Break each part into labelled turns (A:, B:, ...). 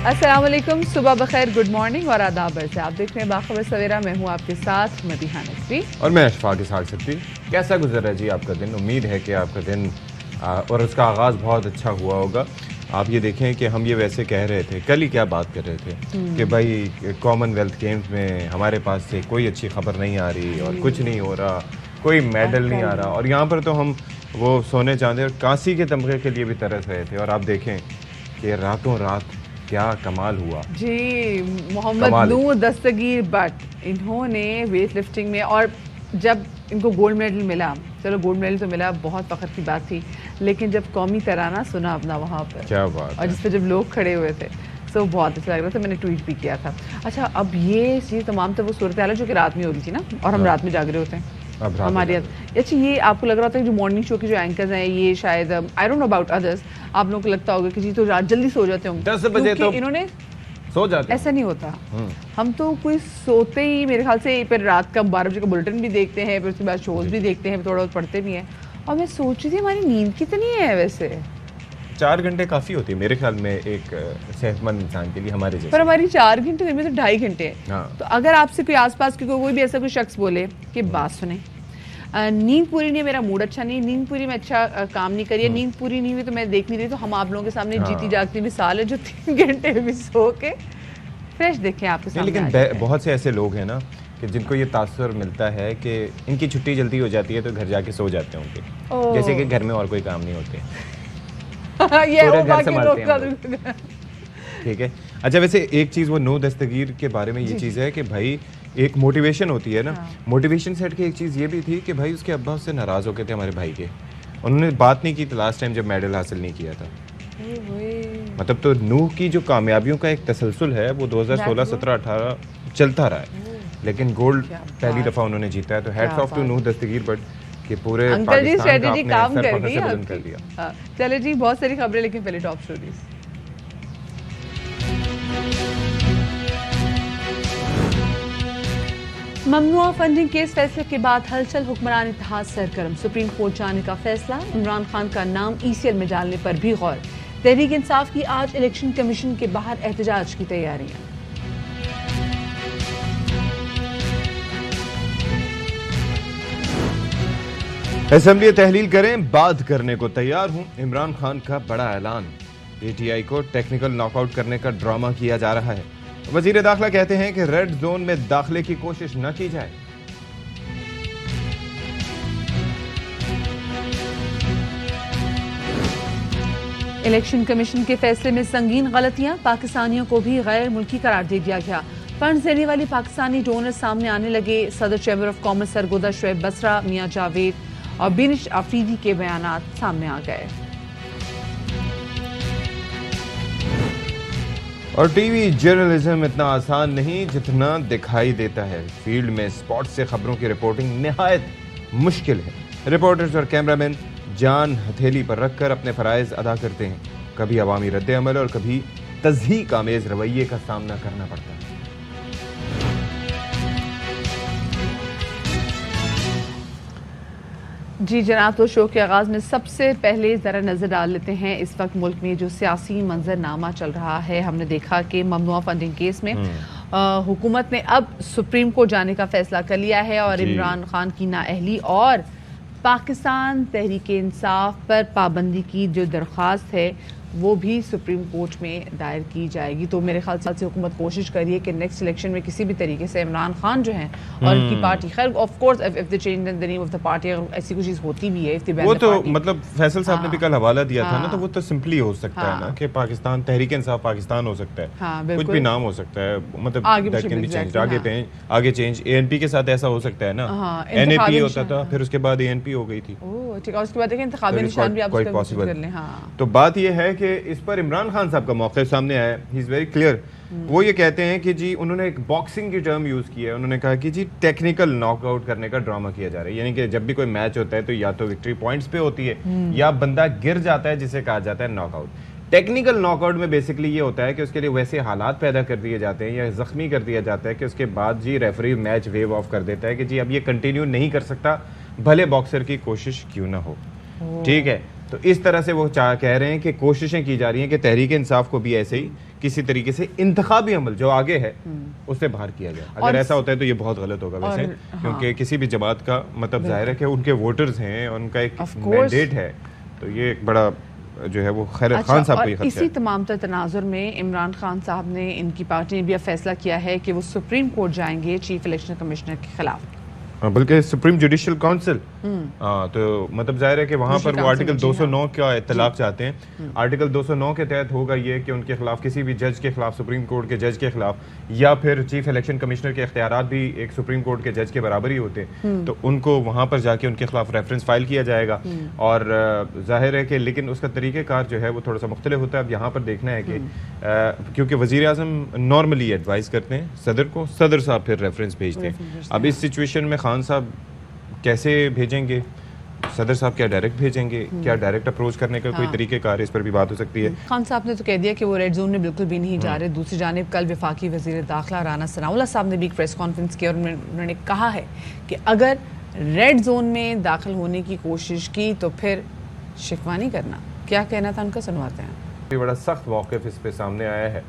A: अस्सलाम वालेकुम, सुबह बखैर, गुड मॉर्निंग और आदाब से आप देख रहे हैं बाखबर सवेरा। मैं हूं आपके साथ मदीहा नसरी
B: और मैं अशफाक इसहाक सिद्दीकी। कैसा गुजर रहा है जी आपका दिन? उम्मीद है कि आपका दिन और उसका आगाज़ बहुत अच्छा हुआ होगा। आप ये देखें कि हम ये वैसे कह रहे थे, कल ही क्या बात कर रहे थे कि भाई कॉमनवेल्थ गेम्स में हमारे पास से कोई अच्छी खबर नहीं आ रही और कुछ नहीं हो रहा, कोई मेडल नहीं आ रहा, और यहाँ पर तो हम वो सोने चांदी और कांसी के तमगे के लिए भी तरस रहे थे। और आप देखें कि रातों रात क्या कमाल हुआ
A: जी। मोहम्मद नूर दस्तगीर बट इन्होंने वेट लिफ्टिंग में, और जब इनको गोल्ड मेडल मिला, चलो गोल्ड मेडल तो मिला, बहुत फख्र की बात थी, लेकिन जब कौमी तराना सुना अपना वहाँ पर,
B: क्या बात,
A: और जिस पर जब लोग खड़े हुए थे तो बहुत अच्छा लग रहा था। मैंने ट्वीट भी किया था। अच्छा, अब ये चीज़ तमाम तो वो सूरत हाल है जो कि रात में हो रही थी ना, और हम रात में जाग रहे होते हैं हमारे। अच्छा, ये आपको लग रहा था कि जो मॉर्निंग शो के जो एंकर्स हैं ये शायद, I don't know about others, आप लोगों को लगता होगा कि जी तो रात जल्दी सो जाते होंगे
B: 10 बजे तो
A: इन्होंने
B: सो जाते।
A: ऐसा नहीं होता। हम तो कोई सोते ही मेरे ख्याल से फिर रात का 12 बजे का बुलेटिन भी देखते हैं, फिर उसके बाद शोज भी देखते हैं, थोड़ा बहुत पढ़ते भी हैं। और मैं सोच रही थी हमारी नींद कितनी है वैसे?
B: 4 घंटे काफ़ी होती है मेरे ख्याल में एक सेहतमंद इंसान के लिए, हमारे जैसे।
A: पर हमारी 4 घंटे में तो 2.5 घंटे है।
B: हाँ।
A: तो अगर आपसे कोई आसपास की कोई भी ऐसा कोई शख्स बोले कि बात सुने, नींद पूरी नहीं है, मेरा मूड अच्छा नहीं, नींद पूरी में अच्छा काम नहीं करिए, नींद पूरी नहीं हुई तो मैं देख नहीं रही, तो हम आप लोगों के सामने जीती जागती मिसाल है जो 3 घंटे भी सो के फ्रेश देखें आपके सामने।
B: लेकिन बहुत से ऐसे लोग हैं ना कि जिनको ये तासुर मिलता है कि इनकी छुट्टी जल्दी हो जाती है तो घर जाके सो जाते होंगे, जैसे कि घर में और कोई काम नहीं होते।
A: ये
B: पूरे
A: वो
B: घर
A: बाकी
B: संभालते
A: लोग
B: हैं
A: का।
B: ठीक है। अच्छा, वैसे एक चीज़ वो नूर दस्तगीर के बारे में ये चीज़ है कि भाई एक मोटिवेशन होती है ना, मोटिवेशन सेट की एक चीज़ ये भी थी कि भाई उसके अब्बा उससे नाराज़ हो गए थे हमारे भाई के, उन्होंने बात नहीं की थी लास्ट टाइम जब मेडल हासिल नहीं किया था। मतलब तो नूह की जो कामयाबियों का एक तसलसल है वो 2016, 17, 18 चलता रहा है, लेकिन गोल्ड पहली दफ़ा उन्होंने जीता है। तो hats off to Nooh Dastgir but कि पूरे
A: अंकल जी स्ट्रेटेजी काम कर
B: पाकिस्तान
A: गई
B: का बुलंद कर दिया।
A: चले जी, बहुत सारी खबरें, लेकिन पहले टॉप स्टोरीज। ममनुआ फंडिंग केस फैसले के बाद हलचल, हुक्मरान इत्तेहाद सरगर्म, सुप्रीम कोर्ट जाने का फैसला, इमरान खान का नाम ईसीएल में डालने पर भी गौर, तहरीक इंसाफ की आज इलेक्शन कमीशन के बाहर एहतजाज की तैयारियां।
B: असेंबली तहलील करें, बात करने को तैयार हूं, इमरान खान का बड़ा ऐलान, पीटीआई को टेक्निकल नॉकआउट करने का ड्रामा किया जा रहा है। वजीर दाखिला कहते हैं कि रेड जोन में दाखिले की कोशिश न की जाए।
A: इलेक्शन कमीशन के फैसले में संगीन गलतियां, पाकिस्तानियों को भी गैर मुल्की करार दे दिया गया, फंड देने वाली पाकिस्तानी डोनर सामने आने लगे, सदर chamber of commerce Sargodha Shoaib Basra, Mian Javed और बिनिश आफरीदी के बयानात सामने आ गए।
B: और टीवी जर्नलिज्म इतना आसान नहीं जितना दिखाई देता है, फील्ड में स्पॉट से खबरों की रिपोर्टिंग निहायत मुश्किल है। रिपोर्टर्स और कैमरामैन जान हथेली पर रखकर अपने फराइज अदा करते हैं, कभी अवामी रद्द अमल और कभी तज़हीक आमेज रवैये का सामना करना पड़ता है।
A: जी जनाब, तो शो के आगाज़ में सबसे पहले ज़रा नज़र डाल लेते हैं इस वक्त मुल्क में जो सियासी मंजरनामा चल रहा है। हमने देखा कि ममनुआ फंडिंग केस में हुकूमत ने अब सुप्रीम कोर्ट जाने का फैसला कर लिया है, और इमरान खान की नाअहली और पाकिस्तान तहरीक इंसाफ पर पाबंदी की जो दरख्वास्त है वो भी सुप्रीम कोर्ट में दायर की जाएगी। तो मेरे ख्याल से हुकूमत कोशिश कर रही है कि नेक्स्ट इलेक्शन में किसी भी तरीके से इमरान खान जो हैं और उनकी पार्टी, खैर of course if the change the name of the party, अगर ऐसी कोई चीज़ होती भी है,
B: वो तो मतलब फैसल साहब ने भी कल हवाला दिया था ना, तो वो तो सिंपली हो सकता है ना कि पाकिस्तान तहरीक इंसाफ पाकिस्तान हो सकता है, कुछ भी नाम हो सकता है, मतलब आगे चेंज एएनपी के साथ ऐसा हो सकता है ना, एनएपी होता था, फिर उसके बाद एएनपी हो गई थी,
A: ठीक है, उसके बाद देखें इंतखाबी निशान भी आप
B: पॉसिबल
A: कर लें। हाँ,
B: तो बात ये है कि इस पर इमरान खान साहब का मौक़िफ़ सामने आया, ही इज़ वेरी क्लियर। वो ये कहते हैं कि जी उन्होंने एक बॉक्सिंग की टर्म यूज़ की है, उन्होंने कहा कि जी टेक्निकल नॉकआउट करने का ड्रामा किया जा रहा है, यानी कि जब भी कोई मैच होता है तो या तो विक्ट्री पॉइंट्स पे होती है या बंदा गिर जाता है, जिसे कहा जाता है नॉकआउट। टेक्निकल नॉकआउट में बेसिकली ये होता है कि उसके लिए वैसे हालात पैदा कर दिए जाते हैं या ज़ख्मी कर दिया जाता है कि उसके बाद जी रेफरी मैच वेव ऑफ कर देता है कि जी अब ये कंटिन्यू नहीं कर सकता, भले बॉक्सर की कोशिश क्यों ना हो। ठीक है, تو اس طرح سے وہ کہہ رہے ہیں کہ کوششیں کی جا رہی ہیں کہ تحریک انصاف کو بھی ایسے ہی کسی طریقے سے انتخابی عمل جو آگے ہے اس سے باہر کیا جائے. اگر ایسا ہوتا ہے تو یہ بہت غلط ہوگا ویسے, کیونکہ کسی بھی جماعت کا مطلب ظاہر ہے کہ ان کے ووٹرز ہیں, ان کا ایک مینڈیٹ ہے, تو یہ ایک بڑا جو ہے وہ خیر خان صاحب کو یہ خدشہ ہے.
A: اسی تمام تر تناظر میں عمران خان صاحب نے, ان کی پارٹی نے بھی اب فیصلہ کیا ہے کہ وہ سپریم کورٹ جائیں گے چیف الیکشن کمشنر کے خلاف,
B: بلکہ سپریم جوڈیشل کونسل. تو مطلب ظاہر ہے کہ وہاں پر وہ آرٹیکل 209 کا اطلاق چاہتے ہیں. آرٹیکل 209 کے تحت ہوگا یہ کہ ان کے خلاف کسی بھی جج کے خلاف, سپریم کورٹ کے جج کے خلاف, یا پھر چیف الیکشن کمشنر کے اختیارات بھی ایک سپریم کورٹ کے جج کے برابر ہی ہوتے ہیں, تو ان کو وہاں پر جا کے ان کے خلاف ریفرنس فائل کیا جائے گا. اور ظاہر ہے کہ لیکن اس کا طریقہ کار جو ہے وہ تھوڑا سا مختلف ہوتا ہے. اب یہاں پر دیکھنا ہے کہ کیونکہ وزیر اعظم نارملی ایڈوائز کرتے ہیں صدر کو, صدر صاحب پھر ریفرنس بھیجتے ہیں. اب اس سچویشن میں خان صاحب کیسے بھیجیں گے, صدر صاحب کیا ڈائریکٹ بھیجیں گے, کیا ڈائریکٹ اپروچ کرنے کا کوئی طریقہ کار, اس پر بھی بات ہو سکتی ہے.
A: خان صاحب نے تو کہہ دیا کہ وہ ریڈ زون میں بالکل بھی نہیں جا رہے. دوسری جانب کل وفاقی وزیر داخلہ رانا ثناءاللہ صاحب نے بھی ایک پریس کانفرنس کی اور انہوں نے کہا ہے کہ اگر ریڈ زون میں داخل ہونے کی کوشش کی تو پھر شکوہ نہیں کرنا. کیا کہنا تھا ان کا, سنواتے ہیں.
B: بڑا سخت موقف اس پہ سامنے آیا ہے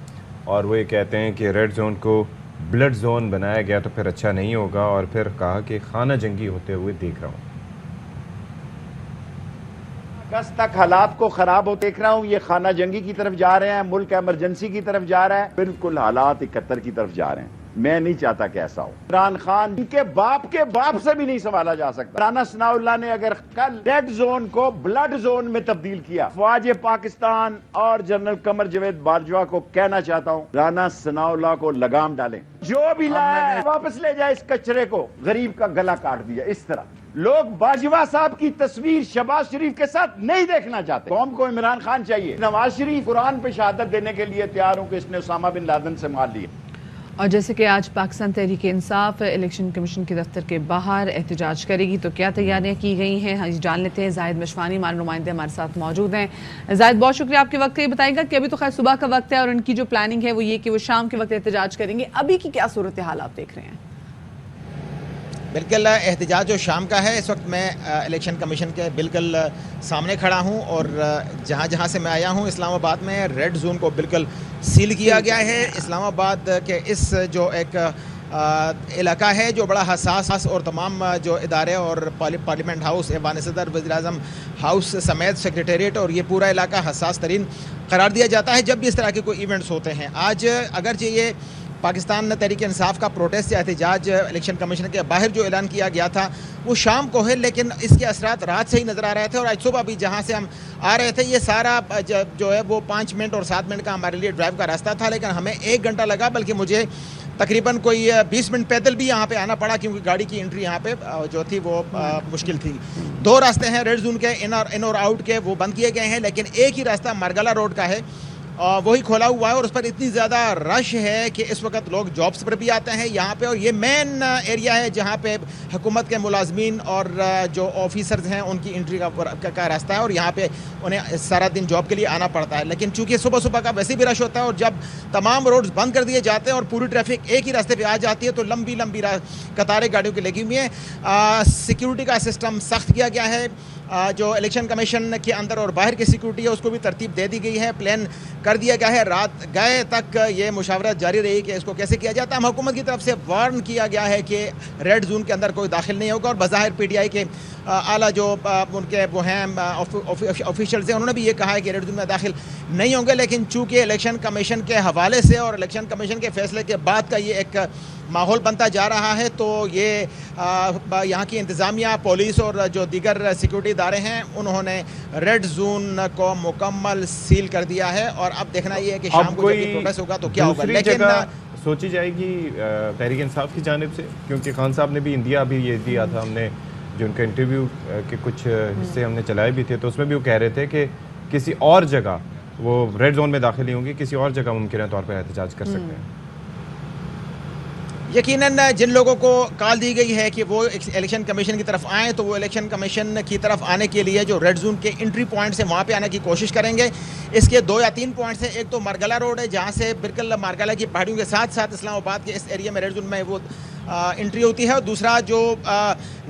B: اور وہ یہ کہتے ہیں کہ ریڈ زون کو بلڈ زون بنایا گیا تو پھر اچھا نہیں ہوگا, اور پھر کہا کہ خانہ جنگی ہوتے ہوئے دیکھ رہا ہوں.
C: اگست تک حالات کو خراب ہو دیکھ رہا ہوں, یہ خانہ جنگی کی طرف جا رہے ہیں, ملک ایمرجنسی کی طرف جا رہا ہے, بالکل حالات 71 کی طرف جا رہے ہیں. میں نہیں چاہتا کہ ایسا ہو. عمران خان ان کے باپ سے بھی نہیں سنبھالا جا سکتا. رانا ثناءاللہ نے اگر کل ریڈ زون کو بلڈ زون میں تبدیل کیا, افواج پاکستان اور جنرل قمر جاوید باجوہ کو کہنا چاہتا ہوں, رانا ثناءاللہ کو لگام ڈالیں. جو بھی لائے واپس لے جائے اس کچرے کو, غریب کا گلا کاٹ دیا. اس طرح لوگ باجوہ صاحب کی تصویر شہباز شریف کے ساتھ نہیں دیکھنا چاہتے. قوم کو عمران خان چاہیے. نواز شریف قرآن پہ شہادت دینے کے لیے تیار ہوں کہ اس نے اسامہ بن لادن سے مار لیا.
A: اور جیسے کہ آج پاکستان تحریک انصاف الیکشن کمیشن کے دفتر کے باہر احتجاج کرے گی, تو کیا تیاریاں کی گئی ہیں جان لیتے ہیں. زاہد مشوانی ہمارے نمائندے ہمارے ساتھ موجود ہیں. زاہد, بہت شکریہ آپ کے وقت کا. یہ بتائیں گا کہ ابھی تو خیر صبح کا وقت ہے اور ان کی جو پلاننگ ہے وہ یہ کہ وہ شام کے وقت احتجاج کریں گے. ابھی کی کیا صورتحال آپ دیکھ رہے ہیں؟
D: بالکل احتجاج جو شام کا ہے. اس وقت میں الیکشن کمیشن کے بالکل سامنے کھڑا ہوں, اور جہاں سے میں آیا ہوں اسلام آباد میں ریڈ زون کو بالکل سیل کیا گیا ہے. اسلام آباد کے اس جو ایک علاقہ ہے جو بڑا حساس, اور تمام جو ادارے اور پارلیمنٹ ہاؤس, ایوان صدر, وزیر اعظم ہاؤس سمیت سیکریٹریٹ, اور یہ پورا علاقہ حساس ترین قرار دیا جاتا ہے جب بھی اس طرح کے کوئی ایونٹس ہوتے ہیں. آج اگرچہ یہ پاکستان تحریک انصاف کا پروٹیسٹ یا احتجاج الیکشن کمیشن کے باہر جو اعلان کیا گیا تھا وہ شام کو ہے, لیکن اس کے اثرات رات سے ہی نظر آ رہے تھے. اور آج صبح بھی جہاں سے ہم آ رہے تھے یہ سارا جو ہے وہ 5 منٹ اور 7 منٹ کا ہمارے لیے ڈرائیو کا راستہ تھا, لیکن ہمیں 1 گھنٹہ لگا, بلکہ مجھے تقریباً کوئی 20 منٹ پیدل بھی یہاں پہ آنا پڑا, کیونکہ گاڑی کی انٹری یہاں پہ جو تھی وہ مشکل تھی. 2 راستے ہیں ریڈ زون کے, ان اور آؤٹ کے, وہ بند کیے گئے ہیں, لیکن ایک ہی راستہ مرگلا روڈ کا ہے, وہی کھولا ہوا ہے. اور اس پر اتنی زیادہ رش ہے کہ اس وقت لوگ جابس پر بھی آتے ہیں یہاں پہ, اور یہ مین ایریا ہے جہاں پہ حکومت کے ملازمین اور جو آفیسرز ہیں ان کی انٹری کا راستہ ہے, اور یہاں پہ انہیں سارا دن جاب کے لیے آنا پڑتا ہے. لیکن چونکہ صبح کا ویسے بھی رش ہوتا ہے, اور جب تمام روڈز بند کر دیے جاتے ہیں اور پوری ٹریفک ایک ہی راستے پہ آ جاتی ہے تو لمبی قطاریں گاڑیوں کی لگی ہوئی ہیں. سیکیورٹی کا سسٹم سخت کیا گیا ہے. جو الیکشن کمیشن کے اندر اور باہر کی سیکیورٹی ہے اس کو بھی ترتیب دے دی گئی ہے, پلان کر دیا گیا ہے. رات گئے تک یہ مشاورت جاری رہی کہ اس کو کیسے کیا جاتا ہے. ہم حکومت کی طرف سے وارن کیا گیا ہے کہ ریڈ زون کے اندر کوئی داخل نہیں ہوگا, اور بظاہر پی ٹی آئی کے اعلیٰ جو ان کے وہ ہیں آفیشلز ہیں انہوں نے بھی یہ کہا ہے کہ ریڈ زون میں داخل نہیں ہوں گے. لیکن چونکہ الیکشن کمیشن کے حوالے سے اور الیکشن کمیشن کے فیصلے کے بعد کا یہ ایک ماحول بنتا جا رہا ہے, تو یہ یہاں کی انتظامیہ, پولیس اور جو دیگر سیکیورٹی ادارے ہیں انہوں نے ریڈ زون کو مکمل سیل کر دیا ہے. اور اب دیکھنا یہ ہے کہ شام کو جب یہ پروگریس ہوگا تو کیا ہوگا. لیکن
B: سوچی جائے گی تحریک انصاف کی جانب سے, کیونکہ خان صاحب نے بھی انڈیا بھی یہ دیا تھا, ہم نے جو ان کا انٹرویو کے کچھ حصے ہم نے چلائے بھی تھے, تو اس میں بھی وہ کہہ رہے تھے کہ کسی اور جگہ وہ ریڈ زون میں داخل نہیں ہوں گی, کسی اور جگہ ممکنہ طور پر احتجاج کر سکتے ہیں.
D: یقیناً جن لوگوں کو کال دی گئی ہے کہ وہ الیکشن کمیشن کی طرف آئیں تو وہ الیکشن کمیشن کی طرف آنے کے لیے جو ریڈ زون کے انٹری پوائنٹس ہیں وہاں پہ آنے کی کوشش کریں گے. اس کے 2 یا 3 پوائنٹس ہیں. ایک تو مارگلا روڈ ہے جہاں سے بالکل مارگلا کی پہاڑیوں کے ساتھ اسلام آباد کے اس ایریا میں ریڈ زون میں وہ انٹری ہوتی ہے, اور دوسرا جو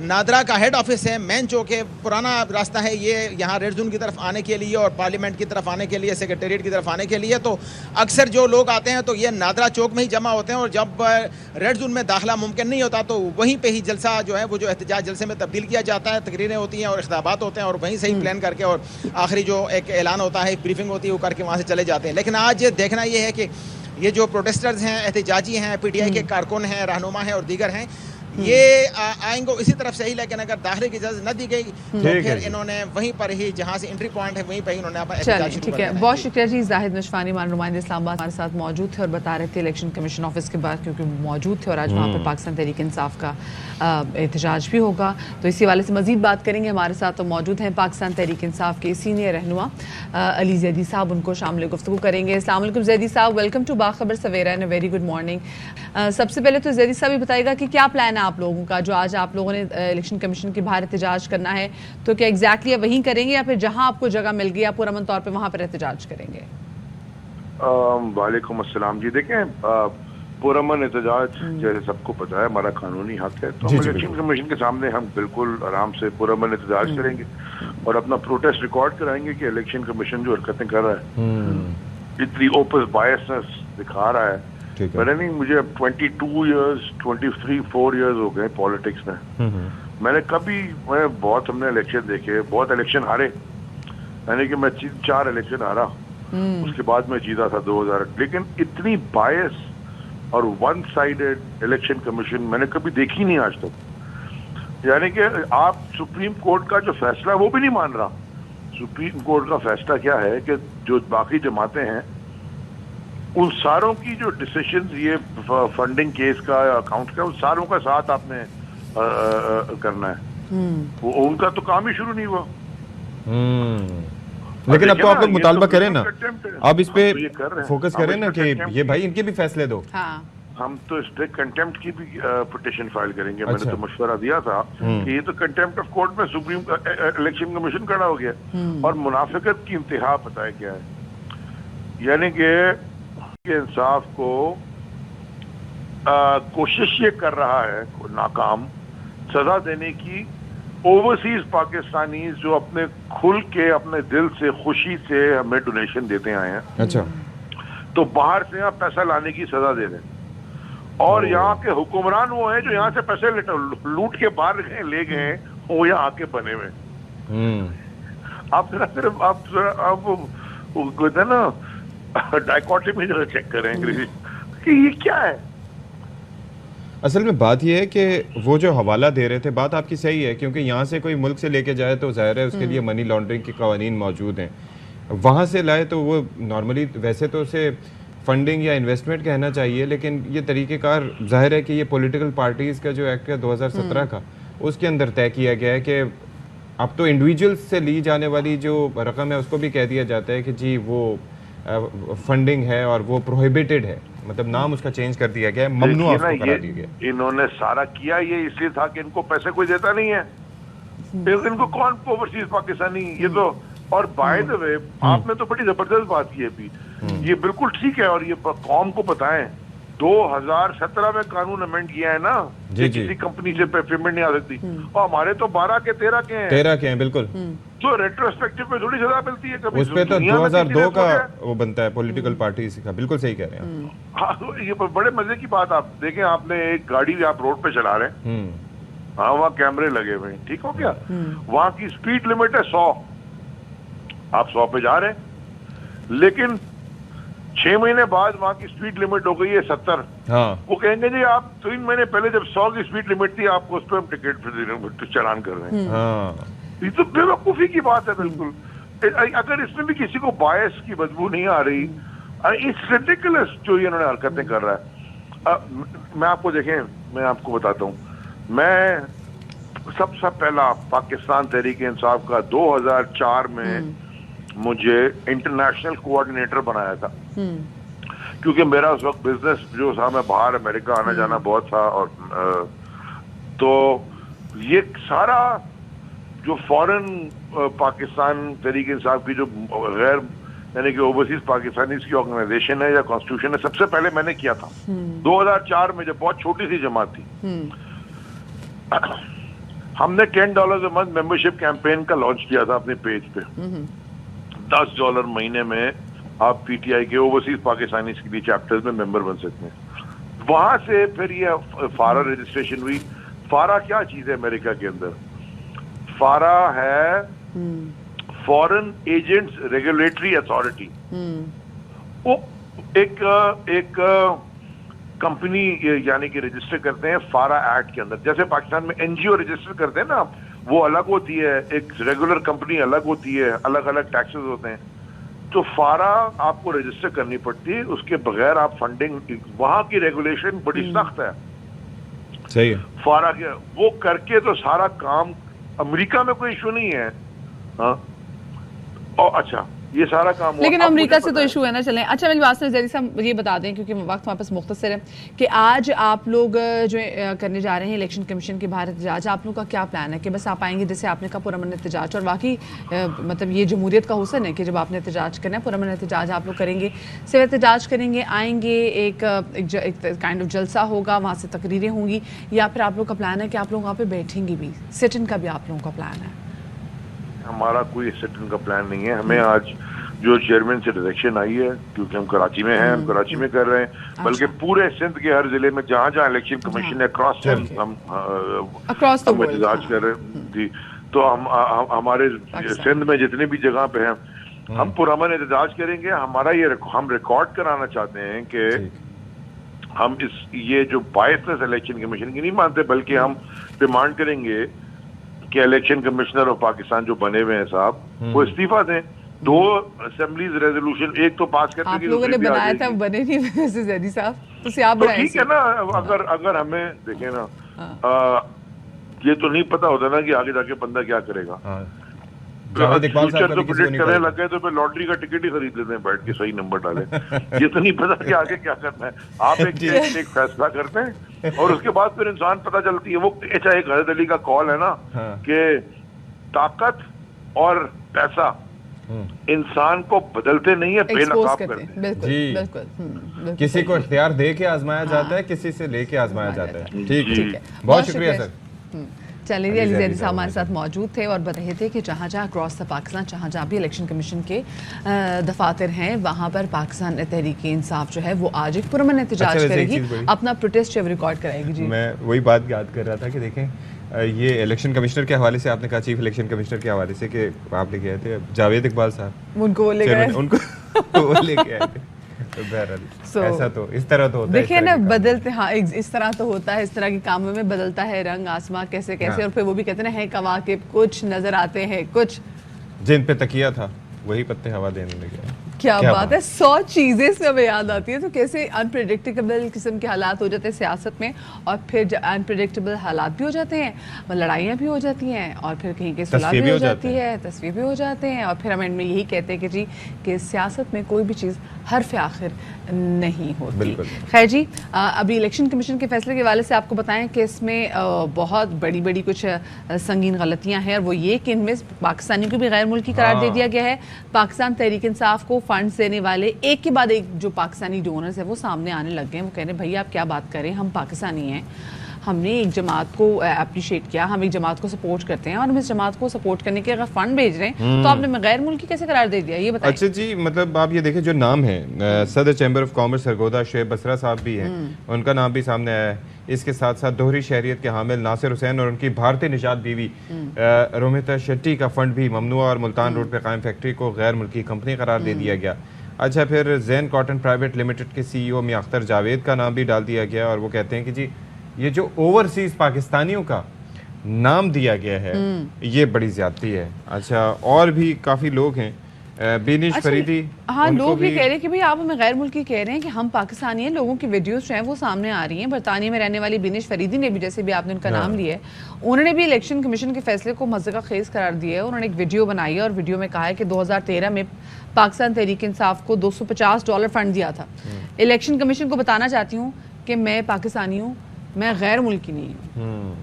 D: नादरा का हेड ऑफिस है, मेन चौक है, पुराना रास्ता है ये यहाँ रेड जोन की तरफ आने के लिए और पार्लियामेंट की तरफ आने के लिए, सेक्रेटेरिएट की तरफ आने के लिए। तो अक्सर जो लोग आते हैं तो ये नादरा चौक में ही जमा होते हैं, और जब रेड जोन में दाखिला मुमकिन नहीं होता तो वहीं पे ही जलसा जो है वो जो एहतजाज जलसे में तब्दील किया जाता है, तकरीरें होती हैं और खिताबात होते हैं, और वहीं से ही प्लान करके और आखिरी जो एक ऐलान होता है, ब्रीफिंग होती है, वो करके वहाँ से चले जाते हैं। लेकिन आज देखना ये है कि ये जो प्रोटेस्टर्स हैं, एहतजाजी हैं, PTI के कारकुन हैं, रहनुमा हैं और दीगर हैं, ये आएंगे इसी तरफ से ही, लेकिन अगर दाखिले की इजाजत न दी गई तो फिर इन्होंने वहीं पर ही जहां से एंट्री पॉइंट है वहीं पर ही इन्होंने अपना एहतजाज शुरू कर दिया।
A: बहुत शुक्रिया जी। जाहिद नशवानी नुमाइंदे इस्लामाबाद हमारे साथ मौजूद थे और बता रहे थे इलेक्शन कमीशन ऑफिस के बाद, क्योंकि मौजूद थे और आज वहाँ पर पाकिस्तान तहरीक इंसाफ का एहतजाज भी होगा, तो इसी वाले से मजीद बात करेंगे। हमारे साथ तो मौजूद हैं पाकिस्तान तहरीक इंसाफ के सीनियर रहनुमा अली जैदी साहब, उनको शामिल गुफ्तगू करेंगे। अस्सलाम वालेकुम Zaidi sahab, welcome to Bakhabar Savera and very good morning. सबसे पहले तो जैदी साहब ये बताइएगा कि क्या प्लान है आप लोगों का, जो आज आप लोगों ने इलेक्शन कमीशन के बाहर एहतजाज करना है, तो क्या एग्जैक्टली आप वहीं करेंगे या फिर जहां आपको जगह मिल गई आप पुरअमन तौर पे वहां पर एहतजाज करेंगे?
E: वालेकुम अस्सलाम जी। देखें, पुरअमन एहतजाज जैसे सबको पता है हमारा कानूनी हक है, तो हम इलेक्शन कमीशन के सामने हम बिल्कुल आराम से पुरअमन एहतजाज करेंगे और अपना प्रोटेस्ट रिकॉर्ड कराएंगे कि इलेक्शन कमीशन जो हरकतें कर रहा है, इतनी ओपन बायसनेस दिखा रहा है। मैंने नहीं, मुझे अब 22 ईयर्स 4 ईयर्स हो गए पॉलिटिक्स में। मैंने बहुत हमने इलेक्शन देखे, बहुत इलेक्शन हारे, यानी कि मैं 4 इलेक्शन हारा, उसके बाद मैं जीता था 2000, लेकिन इतनी बायस और वन साइडेड इलेक्शन कमीशन मैंने कभी देखी नहीं आज तक। यानी कि आप सुप्रीम कोर्ट का जो फैसला वो भी नहीं मान रहा। सुप्रीम कोर्ट का फैसला क्या है कि जो बाकी जमातें हैं उन सारों की जो डिसीजन ये फंडिंग केस का अकाउंट का, उन सारों का साथ आपने करना है। वो उनका तो काम ही शुरू नहीं हुआ।
B: लेकिन अब तो आप लोग मुतालबा करें ना, अब इस पे फोकस करें ना कि ये भाई इनके भी फैसले दो।
E: हम तो स्ट्रिक्ट कंटेम्प्ट की भी पिटीशन फाइल करेंगे। मैंने तो मशवरा दिया था कि ये तो कंटेम्प्ट ऑफ कोर्ट में सुप्रीम इलेक्शन कमीशन खड़ा हो गया। और मुनाफिकत की इंतहा पता है क्या है, यानी कि इंसाफ को कोशिश ये कर रहा है नाकाम सजा देने की। ओवरसीज पाकिस्तानी जो अपने खुल के अपने दिल से खुशी से हमें डोनेशन देते आए हैं,
B: अच्छा,
E: तो बाहर से यहाँ पैसा लाने की सजा दे रहे हैं। और यहाँ के हुक्मरान वो हैं जो यहाँ से पैसे लूट के बाहर ले गए, वो यहाँ आके बने हुए। आप सिर्फ ना डाइकोटमी जरा चेक करें अंग्रेजी कि ये क्या है।
B: असल में बात ये है कि वो जो हवाला दे रहे थे, बात आपकी सही है, क्योंकि यहाँ से कोई मुल्क से लेके जाए तो जाहिर है उसके लिए मनी लॉन्ड्रिंग के कवानीन मौजूद हैं। वहाँ से लाए तो वो नॉर्मली वैसे तो उसे फंडिंग या इन्वेस्टमेंट कहना चाहिए, लेकिन ये तरीक़ेकार जाहिर है कि ये पॉलिटिकल पार्टीज़ का जो एक्ट है 2017 का, उसके अंदर तय किया गया है कि अब तो इंडिविजुअल्स से ली जाने वाली जो रकम है उसको भी कह दिया जाता है कि जी वो फंडिंग है और वो प्रोहिबिटेड है, मतलब नाम उसका चेंज कर दिया गया है, ममनुआ उसको करा दिया गया।
E: इन्होंने सारा किया ये इसलिए था कि इनको पैसे कोई देता नहीं है, इनको कौन ओवरसीज पाकिस्तानी ये तो। और बाय द वे आपने तो बड़ी जबरदस्त बात की अभी, ये बिल्कुल ठीक है और ये कौम को पता है 2017 में कानून अमेंड किया है ना, किसी कंपनी से पेमेंट नहीं आ सकती, और हमारे तो 12 के 13 के हैं।
B: 13 के हैं बिल्कुल,
E: तो रेट्रोस्पेक्टिव में थोड़ी सजा मिलती है कभी।
B: उस पे तो 2002 का वो बनता है पॉलिटिकल पार्टी का, बिल्कुल सही कह रहे हैं।
E: हाँ, ये बड़े मजे की बात आप देखें, आपने एक गाड़ी आप रोड पे चला रहे हैं, हाँ वहाँ कैमरे लगे हुए हैं, ठीक हो गया, वहाँ की स्पीड लिमिट है 100, आप 100 पे जा रहे हैं, लेकिन 6 महीने बाद वहाँ की स्पीड लिमिट हो गई है 70। हाँ। वो कहेंगे जी आप 3 महीने पहले जब 100 की स्पीड लिमिट थी आपको उस पर हम टिकट चालान कर रहे हैं। हाँ। ये तो बेवकूफी की बात है बिल्कुल। अगर इसमें भी किसी को बायस की बदबू नहीं आ रही, इट्स रिडिकुलस जो ये इन्होंने हरकतें कर रहा है। मैं आपको देखें, मैं आपको बताता हूँ, मैं सबसे पहला पाकिस्तान तहरीक इंसाफ का 2004 में मुझे इंटरनेशनल कोऑर्डिनेटर बनाया था, क्योंकि मेरा उस वक्त बिजनेस जो था, मैं बाहर अमेरिका आना जाना बहुत था, और तो ये सारा जो फॉरेन पाकिस्तान तहरीक इंसाफ की जो गैर यानी कि ओवरसीज पाकिस्तानी की ऑर्गेनाइजेशन है या कॉन्स्टिट्यूशन है, सबसे पहले मैंने किया था 2004 में, जब बहुत छोटी सी जमात थी। ہم نے $10 a month membership campaign کا لانچ کیا تھا اپنے پیج پہ. $10 مہینے میں آپ پی ٹی آئی کے اوورسیز پاکستانی کے لیے چیپٹرز میں ممبر بن سکتے ہیں. وہاں سے پھر یہ فارا رجسٹریشن ہوئی. فارا کیا چیز ہے امریکہ کے اندر؟ فارا ہے فورن ایجنٹس ریگولیٹری اتھارٹی. وہ ایک کمپنی یعنی کہ رجسٹر کرتے ہیں فارا ایکٹ کے اندر. جیسے پاکستان میں این جی او رجسٹر کرتے ہیں نا, وہ الگ ہوتی ہے, ایک ریگولر کمپنی الگ ہوتی ہے, الگ الگ ٹیکسز ہوتے ہیں. تو فارا آپ کو رجسٹر کرنی پڑتی ہے, اس کے بغیر آپ فنڈنگ, وہاں کی ریگولیشن بڑی سخت ہے.
B: صحیح ہے.
E: فارا کے وہ کر کے تو سارا کام, امریکہ میں کوئی ایشو نہیں ہے. ہاں اچھا یہ سارا کام,
A: لیکن امریکہ سے تو ایشو ہے نا. چلیں اچھا میری بات سے زیادہ صاحب یہ بتا دیں کیونکہ وقت ہمارے پاس مختصر ہے کہ آج آپ لوگ جو کرنے جا رہے ہیں الیکشن کمیشن کے باہر احتجاج, آپ لوگ کا کیا پلان ہے کہ بس آپ آئیں گے جیسے آپ نے کہا پرامن احتجاج, اور واقعی مطلب یہ جمہوریت کا حسن ہے کہ جب آپ نے احتجاج کرنا ہے پرامن احتجاج آپ لوگ کریں گے, صرف احتجاج کریں گے, آئیں گے, ایک کائنڈ آف جلسہ ہوگا, وہاں سے تقریریں ہوں گی, یا پھر آپ لوگ کا پلان ہے کہ آپ لوگ وہاں پہ بیٹھیں گے بھی, سٹ ان کا بھی آپ لوگوں کا پلان ہے؟
E: ہمارا کوئی سٹ ان کا پلان نہیں ہے. ہمیں آج جو چیئرمین سے ڈائریکشن آئی ہے, کیونکہ ہم کراچی میں ہیں, ہم کراچی میں کر رہے ہیں, بلکہ پورے سندھ کے ہر ضلع میں جہاں جہاں الیکشن کمیشن ہے اکراس ہم احتجاج کر رہے ہیں جی. تو ہمارے سندھ میں جتنے بھی جگہ پہ ہیں ہم پرامن احتجاج کریں گے. ہمارا ہم ریکارڈ کرانا چاہتے ہیں کہ ہم یہ جو بائسنس الیکشن کمیشن کی نہیں مانتے, بلکہ ہم ڈیمانڈ کریں گے کہ الیکشن کمشنر آف پاکستان جو بنے ہوئے ہیں صاحب وہ استعفیٰ دیں. 2 اسمبلیز ریزولوشن, ایک تو پاس کرنے
A: آپ لوگوں نے بنایا تھا, بنے نہیں ویسے زیدی صاحب, تو آپ بنائیں.
E: ٹھیک ہے نا, اگر ہمیں دیکھیں نا, یہ تو نہیں پتا ہوتا نا کہ آگے جا کے بندہ کیا کرے گا. فیوچر تو پریڈکٹ کرنے لگ گئے تو پھر لاٹری کا ٹکٹ ہی خرید لیتے ہیں بیٹھ کے, صحیح نمبر ڈالے. یہ تو نہیں پتا کہ آگے کیا کرنا ہے. آپ ایک فیصلہ کرتے ہیں اور اس کے بعد پھر انسان پتہ چلتی ہے. وہ اچھا ایک حضرت علی کا کال ہے نا کہ طاقت اور پیسہ انسان کو بدلتے نہیں ہے, بے نقاب کرتے ہیں.
B: جی, کسی کو اختیار دے کے آزمایا جاتا ہے, کسی سے لے کے آزمایا جاتا ہے. ٹھیک ہے, بہت شکریہ سر.
A: چلیں علی زیدی صاحب ہمارے ساتھ موجود تھے اور بتا رہے تھے کہ جہاں جہاں اکراس دا پاکستان, جہاں جہاں بھی الیکشن کمیشن کے دفاتر ہیں, وہاں پر پاکستان تحریک انصاف جو ہے وہ آج ایک پرامن احتجاج کرے گی, اپنا پروٹیسٹ جب ریکارڈ کرائے گی. جی میں
B: وہی بات یاد کر رہا تھا کہ دیکھیں یہ الیکشن کمشنر کے حوالے سے آپ نے کہا, چیف الیکشن کمشنر کے حوالے سے کہ آپ لے کے آئے تھے جاوید اقبال صاحب,
A: ان کو لے کے
B: آئے تھے. ایسا تو اس طرح تو ہوتا ہے,
A: دیکھیں نا بدلتے, ہاں اس طرح تو ہوتا ہے, اس طرح کے کاموں میں بدلتا ہے رنگ آسماں کیسے کیسے. اور پھر وہ بھی کہتے ہیں کواکب کچھ نظر آتے ہیں, کچھ
B: جن پہ تکیہ تھا وہی پتے ہوا دینے لگے.
A: کیا بات ہے, 100 چیزیں اس میں ہمیں یاد آتی ہیں. تو کیسے انپریڈکٹیبل قسم کے حالات ہو جاتے ہیں سیاست میں, اور پھر انپریڈکٹیبل حالات بھی ہو جاتے ہیں, لڑائیاں بھی ہو جاتی ہیں, اور پھر کہیں کہ صلح بھی ہو جاتی ہے, تصویر بھی ہو جاتے ہیں, اور پھر ہم میں یہی کہتے ہیں کہ جی کہ سیاست میں کوئی بھی چیز حرف آخر نہیں ہوتی. خیر جی, ابھی الیکشن کمیشن کے فیصلے کے حوالے سے آپ کو بتائیں کہ اس میں بہت بڑی بڑی کچھ سنگین غلطیاں ہیں, اور وہ یہ کہ ان میں پاکستانیوں کو بھی غیر ملکی قرار دے دیا گیا ہے. پاکستان تحریک انصاف کو فنڈز دینے والے ایک کے بعد ایک جو پاکستانی ڈونرز ہیں وہ سامنے آنے لگ گئے ہیں. وہ کہہ رہے ہیں بھائی آپ کیا بات کریں, ہم پاکستانی ہیں, ہم نے ایک جماعت کو اپریشیٹ کیا, ہم ایک جماعت کو سپورٹ کرتے ہیں, اور ہم اس جماعت کو سپورٹ کرنے کے اگر فنڈ بھیج رہے ہیں تو آپ نے غیر ملکی کیسے قرار دے دیا, یہ بتائیں.
B: اچھا جی, مطلب آپ یہ دیکھیں جو نام ہے, صدر chamber of commerce Sargodha Shoaib Basra sahab بھی ہیں, ان کا نام بھی سامنے آیا ہے. اس کے ساتھ ساتھ دوہری شہریت کے حامل ناصر حسین اور ان کی بھارتی نژاد بیوی رومیتا شیٹی کا فنڈ بھی ممنوع اور ملتان روڈ پہ قائم فیکٹری کو غیر ملکی کمپنی قرار دے دیا گیا. اچھا, پھر زین کاٹن پرائیویٹ لمیٹڈ کے سی ای او میاں اختر جاوید کا نام بھی ڈال دیا گیا, اور وہ کہتے ہیں کہ جی یہ جو اوورسیز پاکستانیوں کا نام دیا گیا ہے یہ بڑی زیادتی ہے. اچھا, اور بھی کافی لوگ ہیں, بینش فریدی,
A: ہاں لوگ یہ کہہ رہے ہیں کہ بھئی آپ ہمیں غیر ملکی کہہ رہے ہیں کہ ہم پاکستانی ہیں. لوگوں کی ویڈیوز جو ہیں وہ سامنے آ رہی ہیں. برطانیہ میں رہنے والی بینش فریدی نے بھی, جیسے بھی آپ نے ان کا نام لیا ہے, انہوں نے بھی الیکشن کمیشن کے فیصلے کو مضحکہ خیز قرار دیا ہے. انہوں نے ایک ویڈیو بنائی ہے اور ویڈیو میں کہا ہے کہ 2013 میں پاکستان تحریک انصاف کو $250 فنڈ دیا تھا. الیکشن کمیشن کو بتانا چاہتی ہوں کہ میں پاکستانی ہوں, میں غیر ملکی نہیں ہوں.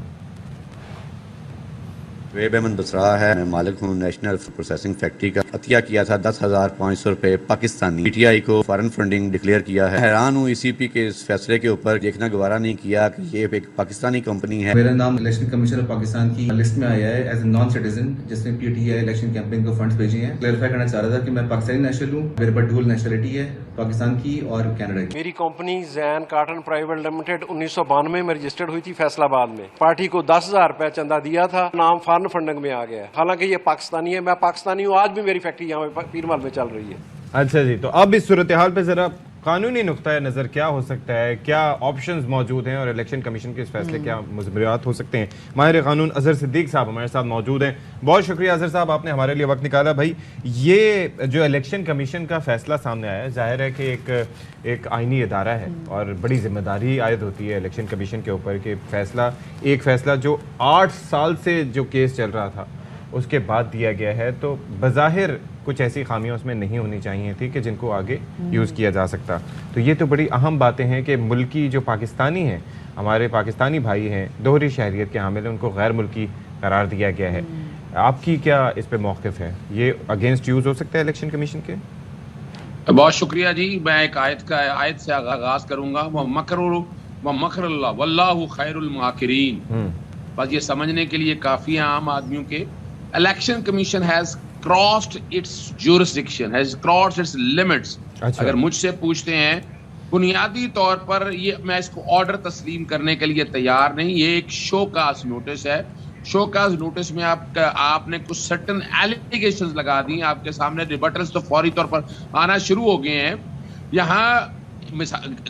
F: شعیب احمد بسرا ہے، میں مالک ہوں نیشنل پروسیسنگ فیکٹری کا. عطیہ کیا تھا 10,500 روپے پاکستانی. پی ٹی آئی کو فارن فنڈنگ ڈکلیئر کیا ہے. حیران ہوں ای سی پی کے اس فیصلے کے اوپر، دیکھنا گوارا نہیں کیا کہ یہ ایک پاکستانی کمپنی ہے.
G: میرا نام الیکشن کمیشن آف پاکستان کی لسٹ میں آیا ہے ایز اے نان سٹیزن، جس نے P T I election campaign کو فنڈز بھیجے ہیں. کلیئرفائی کرنا چاہ رہا تھا کہ میں پاکستانی نیشنل ہوں، میرے پاس ڈول نیشنلٹی ہے، پاکستان کی اور کینیڈا کی.
H: میری کمپنی زین کاٹن پرائیویٹ لمیٹڈ 1992 میں رجسٹرڈ ہوئی تھی فیصل آباد میں. پارٹی کو 10,000 روپے چندہ دیا تھا، نام فارن فنڈنگ میں آ گیا. حالانکہ یہ پاکستانی ہے، میں پاکستانی ہوں، آج بھی میری فیکٹری یہاں پیرمال میں چل رہی ہے.
B: اچھا جی، تو اب اس صورتحال پہ ذرا قانونی نقطۂ نظر کیا ہو سکتا ہے، کیا آپشنز موجود ہیں اور الیکشن کمیشن کے اس فیصلے کیا مضمرات ہو سکتے ہیں؟ ماہر قانون اظہر صدیق صاحب ہمارے ساتھ موجود ہیں. بہت شکریہ اظہر صاحب، آپ نے ہمارے لیے وقت نکالا. بھائی یہ جو الیکشن کمیشن کا فیصلہ سامنے آیا ہے، ظاہر ہے کہ ایک آئینی ادارہ ہے اور بڑی ذمہ داری عائد ہوتی ہے الیکشن کمیشن کے اوپر کہ ایک فیصلہ جو 8 سال سے جو کیس چل رہا تھا اس کے بعد دیا گیا ہے، تو بظاہر کچھ ایسی خامیاں اس میں نہیں ہونی چاہیے تھی کہ جن کو آگے یوز کیا جا سکتا. تو یہ تو بڑی اہم باتیں ہیں کہ ملکی جو پاکستانی ہیں، ہمارے پاکستانی بھائی ہیں، دوہری شہریت کے حامل ہیں، ان کو غیر ملکی قرار دیا گیا ہے. آپ کی کیا اس پہ موقف ہے؟ یہ اگینسٹ یوز ہو سکتا ہے الیکشن کمیشن کے؟
I: بہت شکریہ جی. میں ایک آیت سے آغاز کروں گا. وَمَكْرُ اللَّهِ وَاللَّهُ خَيْرُ الْمَاكِرِينَ. بس یہ سمجھنے کے لیے کافی ہے عام آدمیوں کے. Election commission has crossed its jurisdiction, has crossed its limits. اگر مجھ سے پوچھتے ہیں بنیادی طور پر میں اس کو آرڈر تسلیم کرنے کے لیے تیار نہیں. یہ ایک شو کاز نوٹس ہے. شو کاز نوٹس میں آپ نے کچھ سرٹن ایلیگیشنز لگا دی. آپ کے سامنے ریبٹلز تو فوری طور پر آنا شروع ہو گئے ہیں. یہاں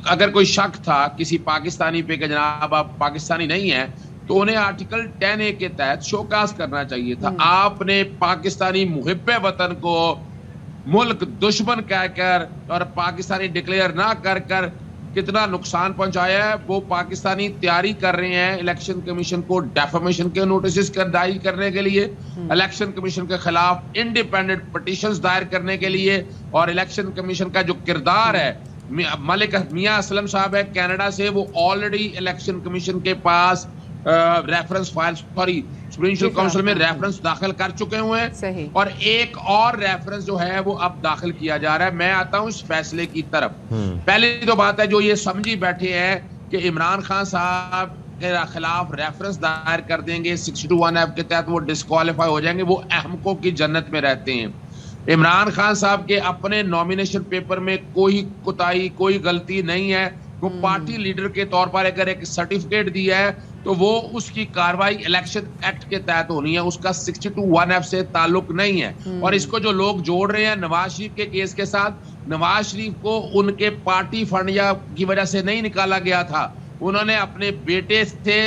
I: اگر کوئی شک تھا کسی پاکستانی پہ کہ جناب آپ پاکستانی نہیں ہیں، تو انہیں آرٹیکل 10A کے تحت شوکاز کرنا چاہیے تھا. آپ نے پاکستانی محب وطن کو ملک دشمن کہہ کر اور پاکستانی ڈکلیئر نہ کر کر کتنا نقصان پہنچایا ہے. وہ پاکستانی تیاری کر رہے ہیں الیکشن کمیشن کو ڈیفیمیشن کے نوٹسز دائر کرنے کے لیے، الیکشن کمیشن کے خلاف انڈیپینڈنٹ پٹیشنز دائر کرنے کے لیے. اور الیکشن کمیشن کا جو کردار ہے، ملک میاں اسلم صاحب ہے کینیڈا سے، وہ آلریڈی الیکشن کمیشن کے پاس ریفرنس فائل سپریم کونسل میں ریفرنس داخل کر چکے ہوئے ہیں، اور ایک اور ریفرنس جو ہے وہ اب داخل کیا جا رہا ہے. میں آتا ہوں اس فیصلے کی طرف. پہلی تو بات ہے جو یہ سمجھی بیٹھے ہیں کہ عمران خان صاحب کے خلاف ریفرنس دائر کر دیں گے 62(1)F کے تحت وہ ڈسکوالیفائی ہو جائیں گے، وہ احمقوں کی جنت میں رہتے ہیں. عمران خان صاحب کے اپنے نامینیشن پیپر میں کوئی کوتاہی، کوئی غلطی نہیں ہے. وہ پارٹی لیڈر کے طور پر اگر ایک سرٹیفکیٹ دیا ہے تو وہ اس کی کاروائی الیکشن ایکٹ کے تحت ہونی ہے، اس کا 62(1)F سے تعلق نہیں ہے. اور اس کو جو لوگ جوڑ رہے ہیں نواز شریف کے کیس کے ساتھ، نواز شریف کو ان کے پارٹی فنڈ کی وجہ سے نہیں نکالا گیا تھا. انہوں نے اپنے بیٹے سے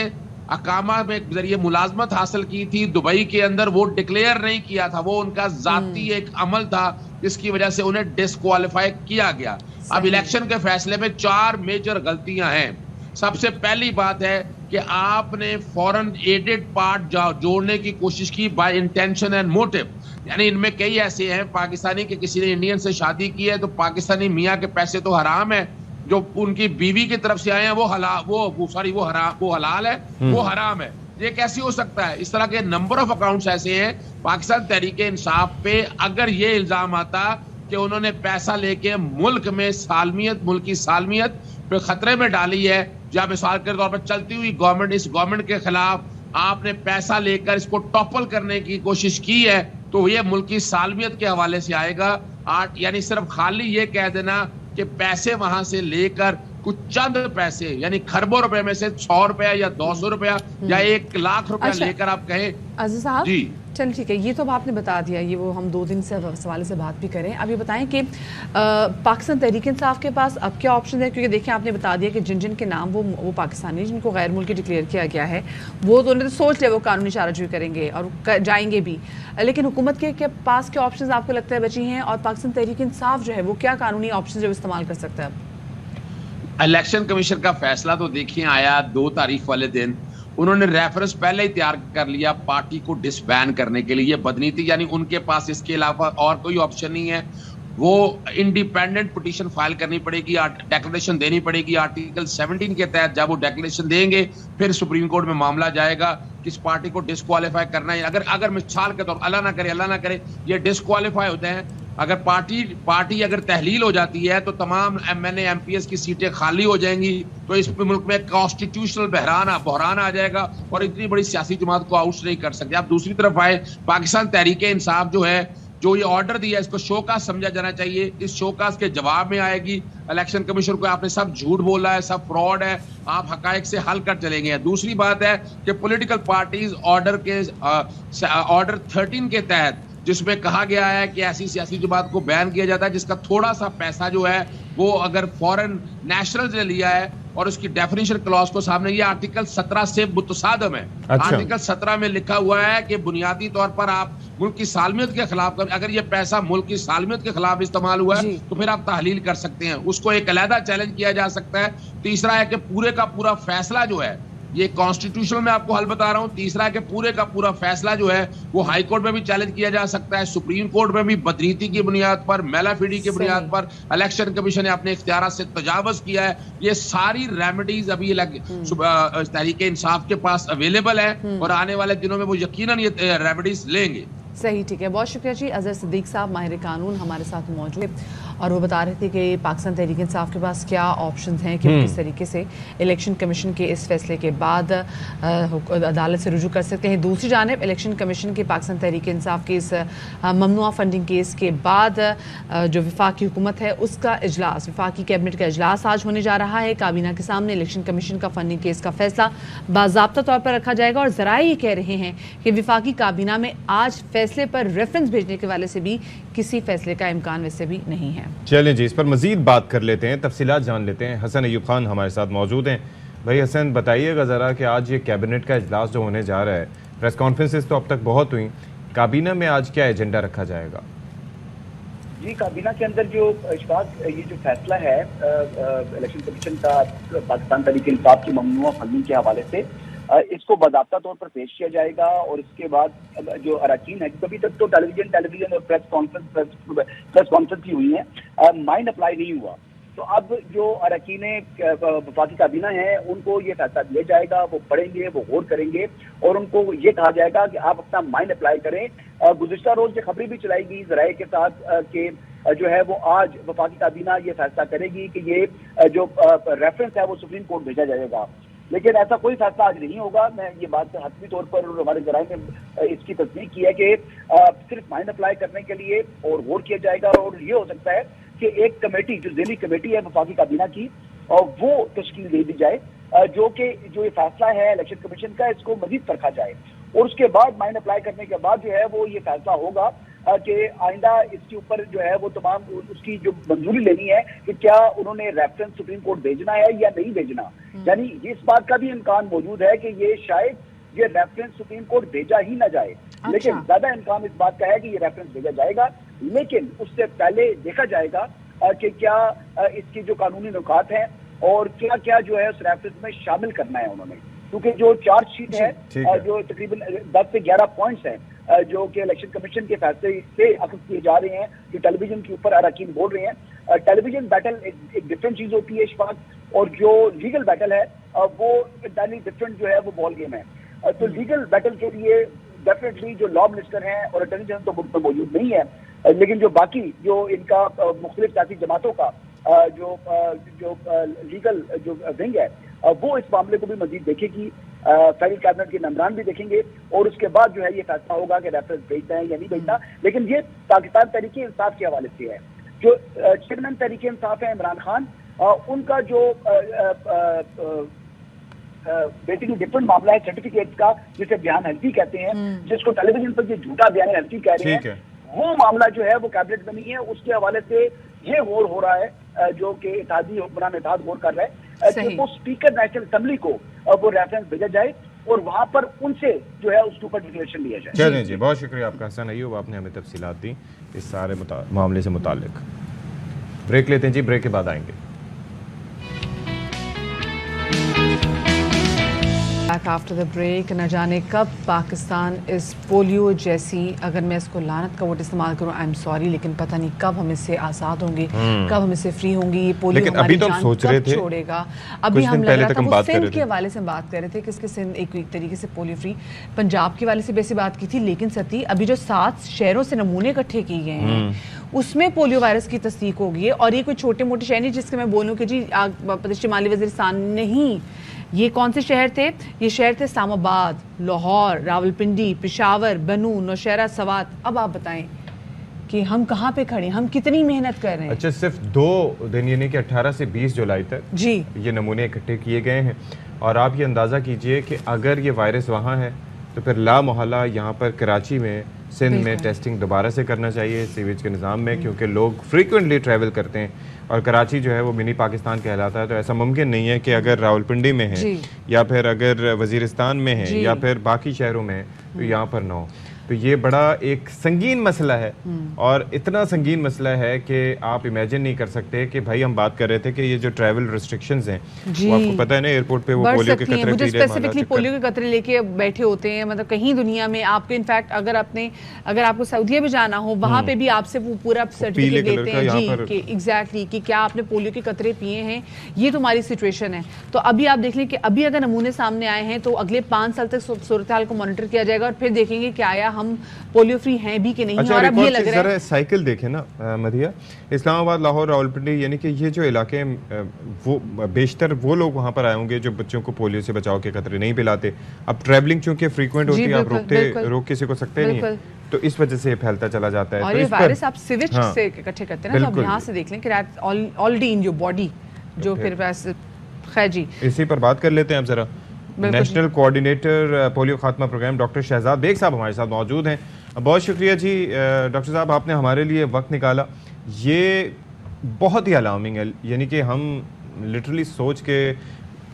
I: اقامہ میں ذریعے ملازمت حاصل کی تھی دبئی کے اندر، وہ ڈکلیئر نہیں کیا تھا. وہ ان کا ذاتی ایک عمل تھا جس کی وجہ سے انہیں ڈسکوالیفائی کیا گیا. اب الیکشن کے فیصلے میں 4 میجر غلطیاں ہیں. سب سے پہلی بات ہے کہ آپ نے فورن ایڈڈ پارٹ جوڑنے کی کوشش کی بائی انٹینشن اینڈ موٹو. یعنی ان میں کئی ایسے ہیں پاکستانی کے کسی نے انڈین سے شادی کی ہے تو پاکستانی میاں کے پیسے تو حرام ہیں، جو ان کی بیوی کی طرف سے آئے ہیں وہ حلال ہے، وہ حرام ہے. یہ کیسے ہو سکتا ہے؟ اس طرح کے نمبر آف اکاؤنٹس ایسے ہیں. پاکستان تحریک انصاف پہ اگر یہ الزام آتا کہ انہوں نے پیسہ لے کے ملک میں ملکی سالمیت پہ خطرے میں ڈالی ہے، یا مثال کے طور پر چلتی ہوئی گورنمنٹ، اس گورنمنٹ کے خلاف آپ نے پیسہ لے کر اس کو ٹاپل کرنے کی کوشش کی ہے، تو یہ ملکی سالمیت کے حوالے سے آئے گا. یعنی صرف خالی یہ کہہ دینا کہ پیسے وہاں سے لے کر کچھ چند پیسے یعنی کھربوں روپے میں سے 100 روپیہ یا 200 روپیہ یا 1 لاکھ روپیہ لے کر آپ کہیں.
A: عزیز صاحب
I: جی
A: چل ٹھیک ہے، یہ تو اب آپ نے بتا دیا، یہ وہ ہم 2 دن سے حوالے سے بات بھی کریں. اب یہ بتائیں کہ پاکستان تحریک انصاف کے پاس اب کیا آپشن ہے؟ کیونکہ دیکھیں آپ نے بتا دیا کہ جن کے نام وہ پاکستانی جن کو غیر ملکی ڈکلیئر کیا گیا ہے، وہ تو انہوں نے سوچ لیا وہ قانونی چارہ جوئی کریں گے اور جائیں گے بھی. لیکن حکومت کے پاس کیا آپشنز آپ کو لگتا ہے بچی ہیں، اور پاکستان تحریک انصاف جو ہے وہ کیا قانونی آپشنز جو استعمال کر سکتا ہے؟
I: الیکشن کمیشن کا فیصلہ تو دیکھیں آیا 2 تاریخ والے دن. انہوں نے ریفرنس پہلے ہی تیار کر لیا پارٹی کو ڈس بین کرنے کے لیے. بدنیتی یعنی ان کے پاس اس کے علاوہ اور کوئی آپشن نہیں ہے. وہ انڈیپینڈنٹ پٹیشن فائل کرنی پڑے گی, ڈیکلریشن دینی پڑے گی آرٹیکل 17 کے تحت. جب وہ ڈیکلریشن دیں گے پھر سپریم کورٹ میں معاملہ جائے گا کس پارٹی کو ڈسکوالیفائی کرنا ہے. اگر مثال کے طور اللہ نہ کرے یہ ڈسکوالیفائی ہوتے ہیں, اگر پارٹی اگر تحلیل ہو جاتی ہے تو تمام M N A M P S کی سیٹیں خالی ہو جائیں گی, تو اس ملک میں کانسٹیٹیوشنل بحران آ جائے گا اور اتنی بڑی سیاسی جماعت کو آؤٹ نہیں کر سکتے. اب دوسری طرف آئے پاکستان تحریک انصاف جو ہے, جو یہ آرڈر دیا ہے اس کو شوکاز سمجھا جانا چاہیے. اس شوکاز کے جواب میں آئے گی الیکشن کمیشن کو آپ نے سب جھوٹ بولا ہے, سب فراڈ ہے, آپ حقائق سے حل کر چلے گئے ہیں. دوسری بات ہے کہ پولیٹیکل پارٹیز آرڈر 13 کے تحت جس میں کہا گیا ہے کہ ایسی سیاسی جماعت کو بین کیا جاتا ہے جس کا تھوڑا سا پیسہ جو ہے وہ اگر فورن نیشنلز نے لیا ہے, اور اس کی ڈیفینیشن کلاس کو سامنے, یہ آرٹیکل 17 سے متصادم ہے. آرٹیکل 17 میں لکھا ہوا ہے کہ بنیادی طور پر آپ ملک کی سالمیت کے خلاف, اگر یہ پیسہ ملک کی سالمیت کے خلاف استعمال ہوا ہے تو پھر آپ تحلیل کر سکتے ہیں, اس کو ایک علیحدہ چیلنج کیا جا سکتا ہے. تیسرا ہے کہ پورے کا پورا فیصلہ جو ہے, یہ کانسٹیٹیوشن میں آپ کو حل بتا رہا ہوں, تیسرا ہے کہ پورے کا پورا فیصلہ جو ہے وہ ہائی کورٹ میں بھی چیلنج کیا جا سکتا ہے, سپریم کورٹ میں بھی بدریتی کی بنیاد پر, میلا فیڈی کی بنیاد پر. الیکشن کمیشن نے اپنے اختیارات سے تجاوز کیا ہے. یہ ساری ریمیڈیز ابھی تحریک انصاف کے پاس اویلیبل ہے اور آنے والے دنوں میں وہ یقیناً یہ ریمیڈیز لیں گے.
A: صحیح, ٹھیک ہے, بہت شکریہ جی. اظہر صدیق صاحب ماہر قانون ہمارے ساتھ موجود ہیں اور وہ بتا رہے تھے کہ پاکستان تحریک انصاف کے پاس کیا آپشنز ہیں کہ وہ کس طریقے سے الیکشن کمیشن کے اس فیصلے کے بعد عدالت سے رجوع کر سکتے ہیں. دوسری جانب الیکشن کمیشن کے پاکستان تحریک انصاف کے اس ممنوعہ فنڈنگ کیس کے بعد جو وفاقی حکومت ہے اس کا اجلاس, وفاقی کیبنٹ کا اجلاس آج ہونے جا رہا ہے. کابینہ کے سامنے الیکشن کمیشن کا فنڈنگ کیس کا فیصلہ باضابطہ طور پر رکھا جائے گا, اور ذرائع یہ کہہ رہے ہیں کہ وفاقی کابینہ میں آج فیصلے پر ریفرنس بھیجنے کے حوالے سے بھی کسی فیصلے کا امکان ویسے بھی نہیں ہے.
B: چلیں جی, اس پر مزید بات کر لیتے ہیں, تفصیلات جان لیتے ہیں. حسن ایوب خان ہمارے ساتھ موجود ہیں. بھائی حسن, بتائیے گا ذرا کہ آج یہ کیبنٹ کا اجلاس جو ہونے جا رہا ہے, پریس کانفرنسز تو اب تک بہت ہوئیں, کابینہ میں آج کیا ایجنڈا رکھا جائے گا؟
J: جی, کابینہ کے اندر جو اشفاق یہ جو فیصلہ ہے الیکشن کمیشن کا پاکستان تحریک انصاف کی ممنوعہ فنڈنگ کے حوالے سے, اس کو باضابطہ طور پر پیش کیا جائے گا. اور اس کے بعد جو اراکین ہیں, کبھی تک تو ٹیلی ویژن اور پریس کانفرنس کی ہوئی ہیں, مائن اپلائی نہیں ہوا. تو اب جو اراکین وفاقی کابینہ ہیں ان کو یہ فیصلہ دیا جائے گا, وہ پڑھیں گے, وہ غور کریں گے اور ان کو یہ کہا جائے گا کہ آپ اپنا مائن اپلائی کریں. گزشتہ روز یہ خبریں بھی چلائی گئی ذرائع کے ساتھ کہ جو ہے وہ آج وفاقی کابینہ یہ فیصلہ کرے گی کہ یہ جو ریفرنس ہے وہ سپریم کورٹ بھیجا جائے گا, لیکن ایسا کوئی فیصلہ آج نہیں ہوگا. میں یہ بات حتمی طور پر ہمارے ذرائع نے اس کی تصدیق کی ہے کہ صرف مائن اپلائی کرنے کے لیے اور غور کیا جائے گا, اور یہ ہو سکتا ہے کہ ایک کمیٹی جو ذیلی کمیٹی ہے وفاقی کابینہ کی, وہ تشکیل دے دی جائے جو کہ جو یہ فیصلہ ہے الیکشن کمیشن کا اس کو مزید پرکھا جائے, اور اس کے بعد مائن اپلائی کرنے کے بعد جو ہے وہ یہ فیصلہ ہوگا کہ آئندہ اس کے اوپر جو ہے وہ تمام اس کی جو منظوری لینی ہے کہ کیا انہوں نے ریفرنس سپریم کورٹ بھیجنا ہے یا نہیں بھیجنا. یعنی اس بات کا بھی امکان موجود ہے کہ یہ شاید یہ ریفرنس سپریم کورٹ بھیجا ہی نہ جائے, لیکن زیادہ امکان اس بات کا ہے کہ یہ ریفرنس بھیجا جائے گا, لیکن اس سے پہلے دیکھا جائے گا کہ کیا اس کی جو قانونی نکات ہیں اور کیا کیا جو ہے اس ریفرنس میں شامل کرنا ہے انہوں نے. کیونکہ جو چارج شیٹ ہے جو تقریباً 10 سے 11 پوائنٹس ہیں جو کہ الیکشن کمیشن کے فیصلے سے اخذ کیے جا رہے ہیں, جو ٹیلی ویژن کے اوپر اراکین بول رہے ہیں. ٹیلی ویژن بیٹل ایک ڈفرینٹ چیز ہوتی ہے اشفاق, اور جو لیگل بیٹل ہے وہ انٹائرلی ڈفرینٹ جو ہے وہ بال گیم ہے. تو لیگل بیٹل کے لیے ڈیفینیٹلی جو لا منسٹر ہیں اور اٹارنی جنرل تو ملک میں موجود نہیں ہے, لیکن جو باقی جو ان کا مختلف سیاسی جماعتوں کا جو لیگل جو ونگ ہے وہ اس معاملے کو بھی مزید دیکھے گی. فیڈرل کیبنٹ کے ممبران بھی دیکھیں گے اور اس کے بعد جو ہے یہ فیصلہ ہوگا کہ ریفرنس بھیجنا ہے یا نہیں بھیجنا. لیکن یہ پاکستان تحریک انصاف کے حوالے سے ہے. جو چیئرمین تحریک انصاف ہے عمران خان, ان کا جو بیسکلی ڈفرنٹ معاملہ ہے سرٹیفکیٹ کا, جسے بیان حلفی کہتے ہیں, جس کو ٹیلی ویژن پر یہ جھوٹا بیان حلفی کہہ رہے ہیں, وہ معاملہ جو ہے وہ کیبنٹ میں نہیں ہے. اس کے حوالے سے یہ غور ہو رہا ہے جو کہ اتحادی حکمران اتحاد غور کر رہا ہے کہ وہ اسپیکر نیشنل اسمبلی کو وہ ریفرنس بھیجا جائے اور وہاں پر ان سے جو ہے اس کے اوپر ڈکلیریشن لیا جائے.
B: چلیں جی, بہت شکریہ آپ کا حسن ایوب, آپ نے ہمیں تفصیلات دی اس سارے معاملے سے متعلق. بریک لیتے ہیں جی, بریک کے بعد آئیں گے.
A: आफ्टर द ब्रेक, न जाने कब पाकिस्तान इस पोलियो जैसी, अगर मैं इसको लानत का वर्ड इस्तेमाल करूं, आई एम सॉरी, लेकिन पता नहीं कब हम इससे आज़ाद होंगे, कब हम इससे फ्री होंगे, ये पोलियो
B: लेकिन
A: हमारी
B: अभी तो हम
A: जान
B: सोच
A: कब
B: रहे थे,
A: छोड़ेगा। अभी हम लग
B: पहले
A: रहा
B: तक
A: था
B: हम
A: वो
B: बात कर
A: सिंध
B: रहे
A: के
B: थे।
A: हवाले से बात कर रहे थे, किसके सिंध एक तरीके से पोलियो फ्री, पंजाब के वाले से वैसे बात की थी, लेकिन सती अभी जो 7 शहरों से नमूने इकट्ठे किए गए हैं उसमें पोलियो वायरस की तस्दीक होगी है। और ये कोई छोटे मोटे शहर नहीं जिसके मैं बोलूँ कि जी शिमाली वज़ीरिस्तान नहीं, ये कौन से शहर थे? ये शहर थे इस्लामाबाद, लाहौर, रावलपिंडी, पेशावर, बनू, नौशहरा, सवात। अब आप बताएं कि हम कहाँ पे खड़े हैं, हम कितनी मेहनत कर रहे हैं।
B: अच्छा, सिर्फ 2 दिन यानी कि 18 से 20 जुलाई तक
A: जी
B: ये नमूने इकट्ठे किए गए हैं, और आप ये अंदाज़ा कीजिए कि अगर ये वायरस वहाँ है तो फिर ला मोहल्ला यहाँ पर कराची में, सिंध में टेस्टिंग दोबारा से करना चाहिए सीवेज के निज़ाम में, क्योंकि लोग फ्रीक्वेंटली ट्रैवल करते हैं और कराची जो है वो मिनी पाकिस्तान कहलाता है। तो ऐसा मुमकिन नहीं है कि अगर रावलपिंडी में है या फिर अगर वज़ीरिस्तान में है या फिर बाकी शहरों में है तो यहाँ पर ना हो। तो ये बड़ा एक संगीन मसला है, और इतना संगीन मसला है कि आप इमेजिन नहीं कर सकते कि भाई हम बात कर रहे थे कि ये जो ट्रैवल रिस्ट्रिक्शंस हैं वो आपको पता है ना, एयरपोर्ट पे वो पोलियो के कतरे
A: मुझे स्पेसिफिकली पोलियो के कतरे लेके बैठे होते हैं, मतलब कहीं दुनिया में आपको इनफैक्ट अगर आपको सऊदीया भी जाना हो वहाँ पे भी आपसे वो पूरा सर्टिफिकेट देते हैं जी कि एग्जैक्टली कि क्या आपने पोलियो के कतरे पिए हैं। ये तो हमारी सिचुएशन है। तो अभी आप देख लें कि अभी अगर नमूने सामने आए हैं तो अगले 5 साल तक सूरत हाल को मॉनिटर किया जाएगा और फिर देखेंगे कि आया हम पोलियो फ्री हैं भी कि नहीं।
B: अच्छा,
A: और अब ये लग रहा है
B: साइकिल देखें ना मधिया, इस्लामाबाद, लाहौर, रावलपिंडी, यानी कि ये जो इलाके वो बेशतर वो लोग वहाँ पर आए होंगे जो बच्चों को पोलियो से बचाव के खतरे नहीं पिलाते। अब ट्रैवलिंग चूंकि फ्रीक्वेंट होती है, आप रोक किसी को सकते नहीं है, तो इस वजह से फैलता चला जाता है।
A: और
B: तो
A: ये
B: इस
A: वायरस आप सिविज से इकट्ठे करते हैं ना, तो आप यहाँ से देख लें कि ऑलरेडी इन योर बॉडी जो फिर खैर जी
B: इसी पर बात कर लेते हैं अब जरा। नेशनल कोऑर्डिनेटर पोलियो खात्मा प्रोग्राम डॉक्टर शहजाद बेग साहब हमारे साथ मौजूद हैं। बहुत शुक्रिया जी डॉक्टर साहब, आपने हमारे लिए वक्त निकाला। ये बहुत ही अलार्मिंग है, यानी कि हम लिटरली सोच के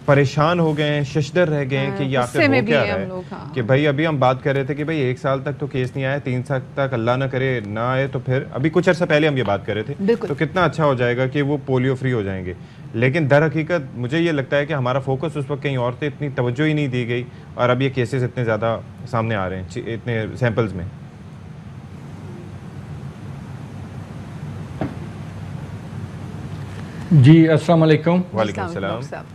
B: परेशान हो गए हैं, शशदर रह गए हैं कि ये आखिर हो क्या रहा है। कि भाई अभी हम बात कर रहे थे कि भाई 1 साल तक तो केस नहीं आया, 3 साल तक अल्लाह ना करे ना आए, तो फिर अभी कुछ अर्सा पहले हम ये बात कर रहे थे तो कितना अच्छा हो जाएगा कि वो पोलियो फ्री हो जाएंगे। लेकिन दर हकीकत मुझे ये लगता है कि हमारा फोकस उस वक्त कहीं और थे, इतनी तवज्जो ही नहीं दी गई, और अब ये केसेस इतने ज़्यादा सामने आ रहे हैं इतने सैंपल्स में।
K: जी अस्सलाम वालेकुम।
B: वालेकुम सलाम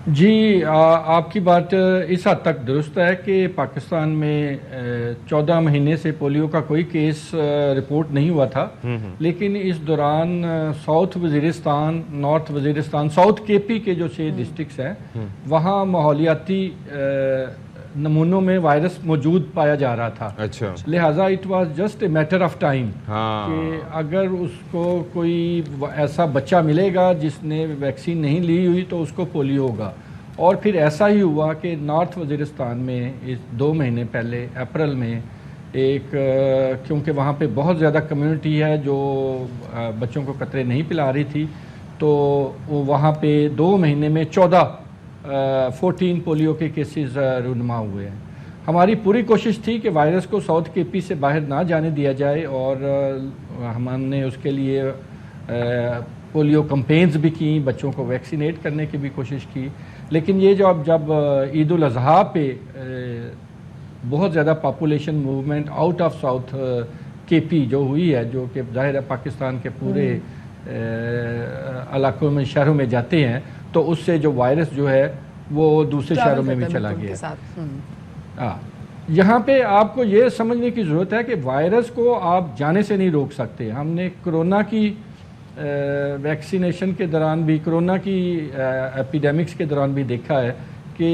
K: जी, आपकी बात इस हद तक दुरुस्त है कि पाकिस्तान में 14 महीने से पोलियो का कोई केस रिपोर्ट नहीं हुआ था, लेकिन इस दौरान south Waziristan, north Waziristan, south KP के जो 6 डिस्ट्रिक्ट्स हैं वहाँ माहौलियाती नमूनों में वायरस मौजूद पाया जा रहा था।
B: अच्छा,
K: लिहाजा it was just a matter of time कि अगर उसको कोई ऐसा बच्चा मिलेगा जिसने वैक्सीन नहीं ली हुई तो उसको पोलियो होगा। और फिर ऐसा ही हुआ कि नॉर्थ वज़ीरिस्तान में इस 2 महीने पहले अप्रैल में एक क्योंकि वहाँ पे बहुत ज़्यादा कम्युनिटी है जो बच्चों को कतरे नहीं पिला रही थी, तो वहाँ पे 2 महीने में 14 पोलियो के केसेस रूनुमा हुए हैं। हमारी पूरी कोशिश थी कि वायरस को साउथ केपी से बाहर ना जाने दिया जाए, और हमने उसके लिए पोलियो कैंपेन्स भी की, बच्चों को वैक्सीनेट करने की भी कोशिश की। लेकिन ये जो अब जब ईद उल अज़हा पे बहुत ज़्यादा population movement out of south KP जो हुई है, जो कि ज़ाहिर है पाकिस्तान के पूरे इलाकों में, शहरों में जाते हैं, तो उससे जो वायरस जो है वो दूसरे शहरों में भी चला गया। यहाँ पे आपको ये समझने की ज़रूरत है कि वायरस को आप जाने से नहीं रोक सकते। हमने कोरोना की वैक्सीनेशन के दौरान भी, कोरोना की एपिडेमिक्स के दौरान भी देखा है कि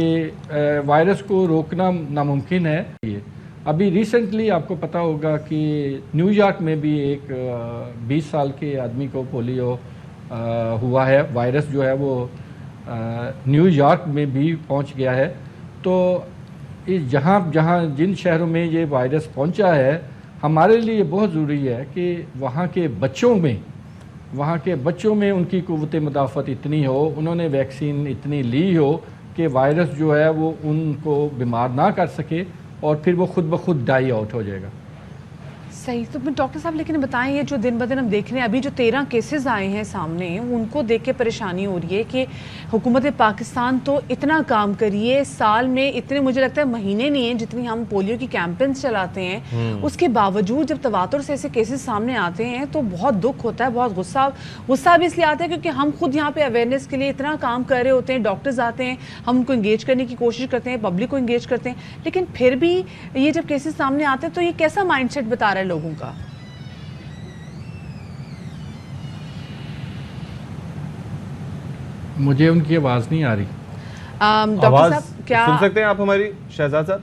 K: वायरस को रोकना नामुमकिन है। अभी रिसेंटली आपको पता होगा कि न्यूयॉर्क में भी एक 20 साल के आदमी को पोलियो हुआ है। वायरस जो है वो न्यूयॉर्क में भी पहुंच गया है। तो जिन शहरों में ये वायरस पहुंचा है, हमारे लिए बहुत ज़रूरी है कि वहाँ के बच्चों में उनकी क़ुव्वत मुदाफ़त इतनी हो, उन्होंने वैक्सीन इतनी ली हो कि वायरस जो है वो उनको बीमार ना कर सके और फिर वो खुद ब खुद डाई आउट हो जाएगा।
A: صحیح. تو ڈاکٹر صاحب لیکن بتائیں یہ جو دن بدن ہم دیکھ رہے ہیں ابھی جو 13 کیسز آئے ہیں سامنے ان کو دیکھ کے پریشانی ہو رہی ہے کہ حکومت پاکستان تو اتنا کام کریے سال میں اتنے مجھے لگتا ہے مہینے نہیں ہیں جتنی ہم پولیو کی کیمپینز چلاتے ہیں اس کے باوجود جب تواتر سے ایسے کیسز سامنے آتے ہیں تو بہت دکھ ہوتا ہے, بہت غصہ بھی اس لیے آتا ہے کیونکہ ہم خود یہاں پہ اویئرنیس کے لیے اتنا کام کر رہے ہوتے ہیں, ڈاکٹرز آتے ہیں, ہم ان کو انگیج کرنے کی کوشش کرتے ہیں, پبلک کو انگیج کرتے ہیں, لیکن پھر بھی یہ جب کیسز سامنے آتے ہیں تو یہ کیسا مائنڈ سیٹ بتا رہا ہے لوگوں کا؟
K: مجھے ان کی آواز نہیں آ رہی.
A: ڈاکٹر صاحب کیا
B: سن سکتے ہیں آپ ہماری شہزاد صاحب؟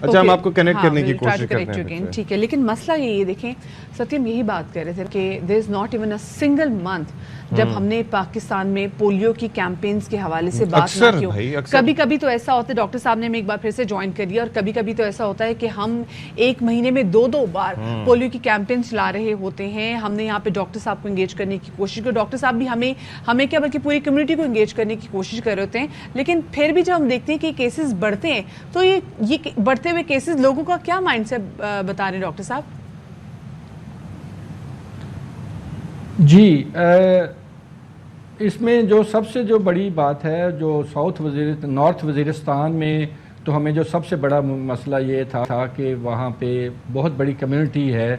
B: اچھا ہم آپ کو کنیکٹ کرنے کی کوشش کرتے ہیں.
A: ٹھیک ہے, لیکن مسئلہ یہ دیکھیں ستیم یہی بات کر رہے تھے کہ there is not even a single month جب ہم نے پاکستان میں پولیو کی کیمپینز کے حوالے سے بات نہ کی ہو. کبھی کبھی تو ایسا ہوتا ہے, ڈاکٹر صاحب نے ہمیں ایک بار پھر سے جوائن کر لیا, اور کبھی کبھی تو ایسا ہوتا ہے کہ ہم ایک مہینے میں 2 بار پولیو کی کیمپین چلا رہے ہوتے ہیں. ہم نے یہاں پہ ڈاکٹر صاحب کو انگیج کرنے کی کوشش کی, ڈاکٹر صاحب بھی ہمیں کیا بلکہ پوری کمیونٹی کو انگیج کرنے کی کوشش کر رہے ہوتے ہیں, لیکن پھر بھی جب ہم دیکھتے ہیں کہ کیسز بڑھتے ہیں تو یہ بڑھتے ہوئے کیسز لوگوں کا کیا مائنڈ سے بتا رہے ہیں ڈاکٹر صاحب؟
K: جی اس میں جو سب سے جو بڑی بات ہے جو نارتھ وزیرستان میں تو ہمیں جو سب سے بڑا مسئلہ یہ تھا کہ وہاں پہ بہت بڑی کمیونٹی ہے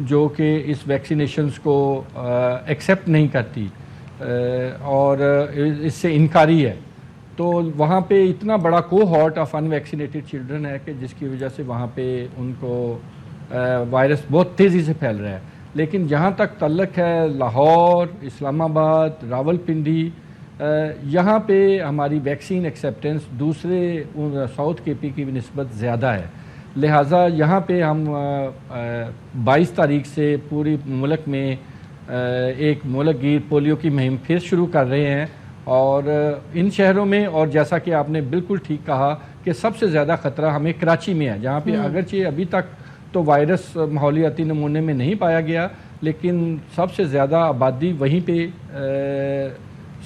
K: جو کہ اس ویکسینیشنز کو ایکسیپٹ نہیں کرتی اور اس سے انکاری ہے. تو وہاں پہ اتنا بڑا کوہارٹ آف ان ویکسینیٹڈ چلڈرن ہے کہ جس کی وجہ سے وہاں پہ ان کو وائرس بہت تیزی سے پھیل رہا ہے. لیکن جہاں تک تعلق ہے لاہور, اسلام آباد, راولپنڈی, یہاں پہ ہماری ویکسین ایکسیپٹنس دوسرے ساؤتھ کے پی کی نسبت زیادہ ہے. لہٰذا یہاں پہ ہم 22 تاریخ سے پوری ملک میں ایک ملک گیر پولیو کی مہم پھر شروع کر رہے ہیں, اور ان شہروں میں, اور جیسا کہ آپ نے بالکل ٹھیک کہا کہ سب سے زیادہ خطرہ ہمیں کراچی میں ہے, جہاں پہ اگرچہ ابھی تک تو وائرس ماحولیاتی نمونے میں نہیں پایا گیا لیکن سب سے زیادہ آبادی وہیں پہ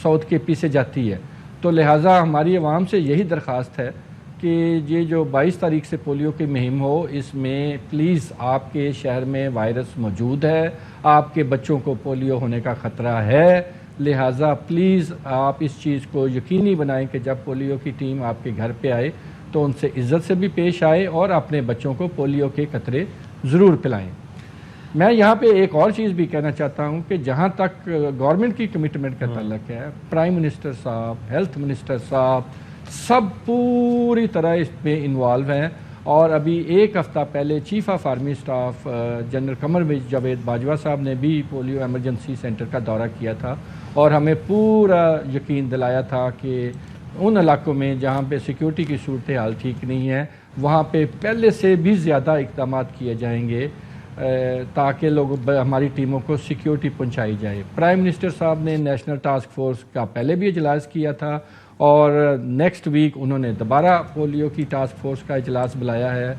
K: ساؤتھ کے پی سے جاتی ہے. تو لہٰذا ہماری عوام سے یہی درخواست ہے کہ یہ جو 22 تاریخ سے پولیو کی مہم ہو اس میں پلیز آپ کے شہر میں وائرس موجود ہے, آپ کے بچوں کو پولیو ہونے کا خطرہ ہے, لہٰذا پلیز آپ اس چیز کو یقینی بنائیں کہ جب پولیو کی ٹیم آپ کے گھر پہ آئے تو ان سے عزت سے بھی پیش آئے اور اپنے بچوں کو پولیو کے قطرے ضرور پلائیں. میں یہاں پہ ایک اور چیز بھی کہنا چاہتا ہوں کہ جہاں تک گورنمنٹ کی کمٹمنٹ کا تعلق ہے, پرائم منسٹر صاحب, ہیلتھ منسٹر صاحب سب پوری طرح اس میں انوالو ہیں, اور ابھی ایک ہفتہ پہلے chief of army staff general Qamar Javed Bajwa صاحب نے بھی پولیو ایمرجنسی سینٹر کا دورہ کیا تھا اور ہمیں پورا یقین دلایا تھا کہ ان علاقوں میں جہاں پہ سیکیورٹی کی صورتحال ٹھیک نہیں ہے وہاں پہ پہلے سے بھی زیادہ اقدامات کیے جائیں گے تاکہ ہماری ٹیموں کو سیکیورٹی پہنچائی جائے. پرائم منسٹر صاحب نے نیشنل ٹاسک فورس کا پہلے بھی اجلاس کیا تھا اور نیکسٹ ویک انہوں نے دوبارہ پولیو کی ٹاسک فورس کا اجلاس بلایا ہے.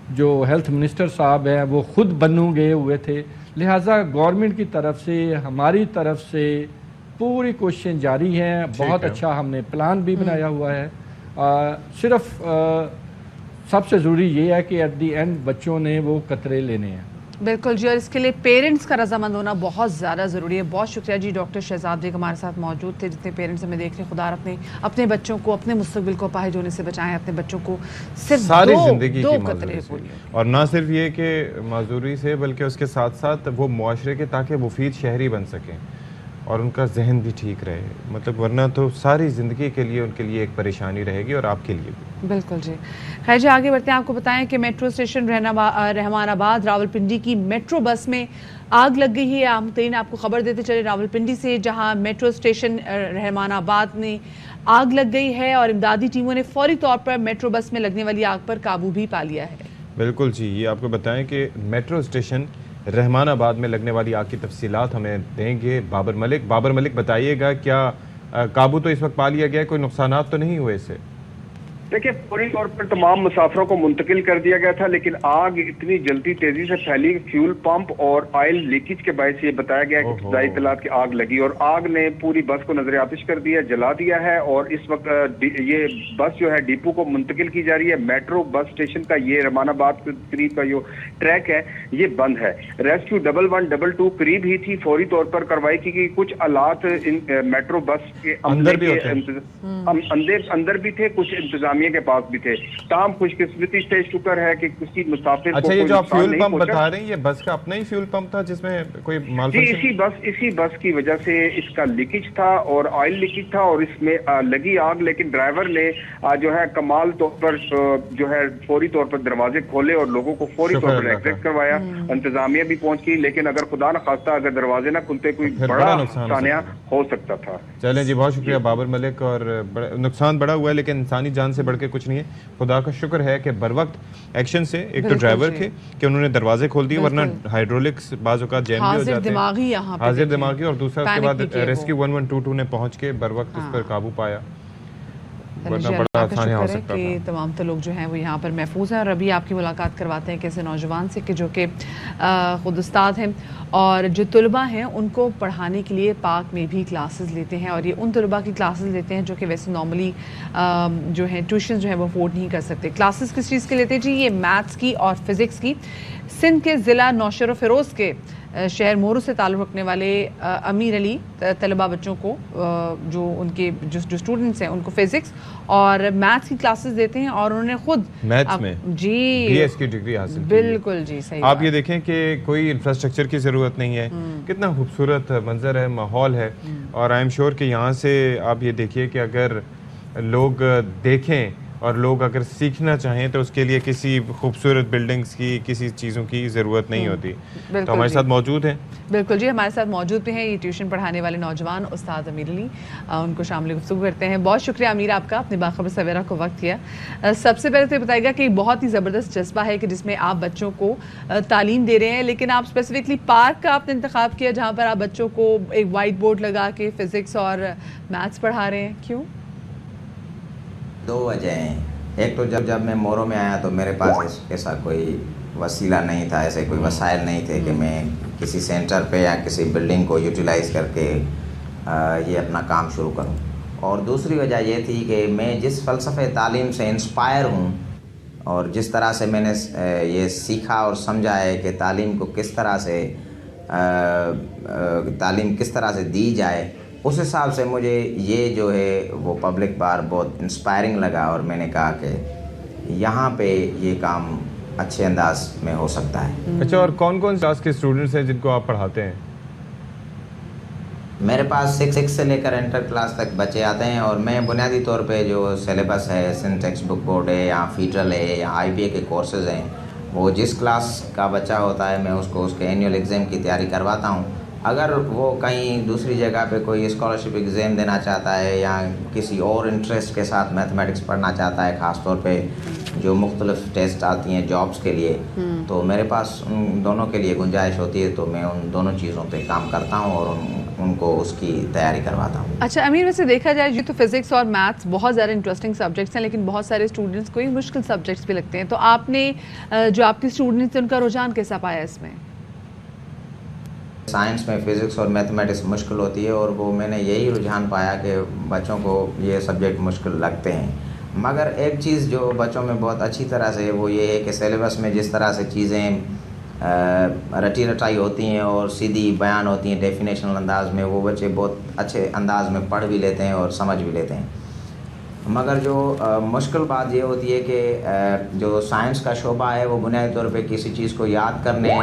K: جو ہیلتھ منسٹر صاحب ہیں وہ خود بنو گئے ہوئے تھے. لہٰذا گورنمنٹ کی طرف سے, ہماری طرف سے پوری کوششیں جاری ہیں. بہت اچھا ہم نے پلان بھی بنایا ہوا ہے. صرف سب سے ضروری یہ ہے کہ ایٹ دی اینڈ بچوں نے وہ قطرے لینے ہیں.
A: بالکل جی, اور اس کے لیے پیرنٹس کا رضامند ہونا بہت زیادہ ضروری ہے. بہت شکریہ جی ڈاکٹر شہزاد بیگ ہمارے ساتھ موجود تھے. جتنے پیرنٹس ہمیں دیکھ رہے ہیں خدا اپنے بچوں کو اپنے مستقبل کو اپاہج ہونے سے بچائیں, اپنے بچوں کو صرف
B: ساری زندگی
A: دو
B: کی
A: قطرے
B: اور نہ صرف یہ کہ معذوری سے بلکہ اس کے ساتھ ساتھ وہ معاشرے کے تاکہ مفید شہری بن سکیں اور ان کا ذہن بھی ٹھیک رہے. مطلب ورنہ تو ساری زندگی کے لیے ان کے لیے ایک پریشانی رہے گی اور آپ کے لیے بھی.
A: بالکل جی. خیر جی آگے بڑھتے ہیں. آپ کو بتائیں کہ میٹرو اسٹیشن رحمان آباد راولپنڈی کی میٹرو بس میں آگ لگ گئی ہے. ہم ترین آپ کو خبر دیتے چلے راولپنڈی سے, جہاں میٹرو اسٹیشن رحمان آباد میں آگ لگ گئی ہے اور امدادی ٹیموں نے فوری طور پر میٹرو بس میں لگنے والی آگ پر قابو بھی پا لیا ہے.
B: بالکل جی, یہ آپ کو بتائیں کہ میٹرو اسٹیشن رحمان آباد میں لگنے والی آگ کی تفصیلات ہمیں دیں گے بابر ملک. بابر ملک بتائیے گا کیا قابو تو اس وقت پا لیا گیا ہے, کوئی نقصانات تو نہیں ہوئے اس سے؟
L: देखिए, पूरी तौर पर तमाम मुसाफिरों को मुंतकिल कर दिया गया था, लेकिन आग इतनी जल्दी तेजी से फैली, फ्यूल पंप और ऑयल लीकेज के बायस ये बताया गया कि इब्तदाई इत्तलात की आग लगी और आग ने पूरी बस को नजर आतिश कर दिया, जला दिया है। और इस वक्त ये बस जो है डिपो को मुंतकिल की जा रही है। मेट्रो बस स्टेशन का ये रमानाबाद के करीब का जो ट्रैक है ये बंद है। रेस्क्यू 1112 करीब ही थी, फौरी तौर पर कार्रवाई की गई। कुछ आलात मेट्रो बस के अंदर भी थे, कुछ इंतजामिया के पास भी थे। ताम खुशकिस्मती से शुक्र है कि किसी मुसाफिर
B: अच्छा, ये जो आप फ्यूल पंप बता रहे हैं, ये बस का अपना ही फ्यूल पंप था जिसमें कोई
L: इसी बस की वजह से इसका लीकेज था और ऑयल लीकेज था और इसमें लगी आग। लेकिन ड्राइवर ने जो है कमाल तौर पर जो है फौरी तौर पर दरवाजे खोले और लोगों को फौरी तौर पर एग्जिट करवाया। इंतजामिया भी पहुंच गई, लेकिन अगर खुदा न खास्ता अगर दरवाजे ना खुलते कोई बड़ा नुकसान हो सकता था।
B: चलें जी, बहुत शुक्रिया बाबर मलिक। और नुकसान बड़ा हुआ है लेकिन इंसानी जान से बढ़ के कुछ नहीं है। खुदा का शुक्र है कि बर वक्त एक्शन से एक तो ड्राइवर के कि उन्होंने दरवाजे खोल दिए, वरना हाइड्रोलिक्स बाजू का जैम भी हो जाते हैं, हाजिर दिमागी। और दूसरा उसके बाद रेस्क्यू 1122 ने पहुंच के बर वक्त इस पर काबू पाया, वरना बड़ा आसान हो सकता
A: कि तमाम तो लोग जो हैं वो यहाँ पर महफूज हैं। और अभी आपकी मुलाकात करवाते हैं कैसे नौजवान से कि जो कि खुद उस्ताद हैं और जो तलबा हैं उनको पढ़ाने के लिए पाक में भी क्लासेस लेते हैं। और ये उन तलबा की क्लासेस लेते हैं जो कि वैसे नॉर्मली जो है ट्यूशन जो है वो अफोर्ड नहीं कर सकते। क्लासेस किस चीज़ के लेते हैं जी? ये मैथ्स की और फिज़िक्स की। सिंध के ज़िला नौशेर फ़िरोज़ के शहर मोरू से ताल्लुक़ रखने वाले अमीर अली तलबा बच्चों को जो उनके जो स्टूडेंट्स हैं उनको फिज़िक्स और मैथ्स की क्लासेस देते हैं। और उन्होंने खुद
B: मैथ्स में
A: जी
B: बीएस की डिग्री हासिल की।
A: बिल्कुल जी, सही।
B: आप ये देखें कि कोई इंफ्रास्ट्रक्चर की ज़रूरत नहीं है, कितना खूबसूरत मंजर है, माहौल है। और आई एम श्योर कि यहाँ से आप ये देखिए कि अगर लोग देखें और लोग अगर सीखना चाहें तो उसके लिए किसी खूबसूरत बिल्डिंग्स की, किसी चीज़ों की ज़रूरत नहीं होती। तो हमारे साथ मौजूद हैं,
A: बिल्कुल जी, हमारे साथ मौजूद भी हैं ये ट्यूशन पढ़ाने वाले नौजवान उस्ताद अमीर अली। उनको शामिल गुफ्तगू करते हैं। बहुत शुक्रिया अमीर आपका, अपने बाखबर सवेरा को वक्त किया। सबसे पहले तो बताइएगा कि बहुत ही ज़बरदस्त जज्बा है कि जिसमें आप बच्चों को तालीम दे रहे हैं, लेकिन आप स्पेसिफिकली पार्क का आपने इंतखाब किया जहाँ पर आप बच्चों को एक वाइट बोर्ड लगा के फ़िज़िक्स और मैथ्स पढ़ा रहे हैं, क्यों?
M: दो वजह हैं। एक तो जब मैं मोरो में आया तो मेरे पास ऐसा कोई वसीला नहीं था, ऐसे कोई वसाइल नहीं थे कि मैं किसी सेंटर पे या किसी बिल्डिंग को यूटिलाइज़ करके ये अपना काम शुरू करूं। और दूसरी वजह ये थी कि मैं जिस फ़लसफ़े तालीम से इंस्पायर हूं और जिस तरह से मैंने ये सीखा और समझा है कि तालीम को किस तरह से तालीम किस तरह से दी जाए, उस हिसाब से मुझे ये जो है वो पब्लिक बार बहुत इंस्पायरिंग लगा। और मैंने कहा कि यहाँ पे ये काम अच्छे अंदाज में हो सकता है।
B: अच्छा, और कौन कौन क्लास के स्टूडेंट्स हैं जिनको आप पढ़ाते हैं?
M: मेरे पास 6 से लेकर इंटर क्लास तक बच्चे आते हैं और मैं बुनियादी तौर पे जो सिलेबस है, सिंध टेक्स्ट बुक बोर्ड है या फीडरल है या IBA के कोर्सेज़ हैं, वो जिस क्लास का बच्चा होता है मैं उसको उसके एनुअल एग्ज़ाम की तैयारी करवाता हूँ। अगर वो कहीं दूसरी जगह पे कोई स्कॉलरशिप एग्ज़ाम देना चाहता है या किसी और इंटरेस्ट के साथ मैथमेटिक्स पढ़ना चाहता है, ख़ास तौर पे जो मुख्तलिफ टेस्ट आती हैं जॉब्स के लिए, तो मेरे पास उन दोनों के लिए गुंजाइश होती है। तो मैं उन दोनों चीज़ों पे काम करता हूँ और उनको उसकी तैयारी करवाता हूँ।
A: अच्छा अमीर, वैसे देखा जाए ये तो फिज़िक्स और मैथ्स बहुत ज़्यादा इंटरेस्टिंग सब्जेक्ट्स हैं, लेकिन बहुत सारे स्टूडेंट्स को मुश्किल सब्जेक्ट्स भी लगते हैं। तो आपने जो आपके स्टूडेंट्स हैं उनका रुझान कैसा पाया इसमें?
M: साइंस में फ़िज़िक्स और मैथमेटिक्स मुश्किल होती है और वो मैंने यही रुझान पाया कि बच्चों को ये सब्जेक्ट मुश्किल लगते हैं। मगर एक चीज़ जो बच्चों में बहुत अच्छी तरह से वो ये है कि सिलेबस में जिस तरह से चीज़ें रटी रटाई होती हैं और सीधी बयान होती हैं डेफिनेशनल अंदाज में, वो बच्चे बहुत अच्छे अंदाज में पढ़ भी लेते हैं और समझ भी लेते हैं। मगर जो मुश्किल बात ये होती है कि जो साइंस का शोबा है वो बुनियादी तौर पे किसी चीज़ को याद करने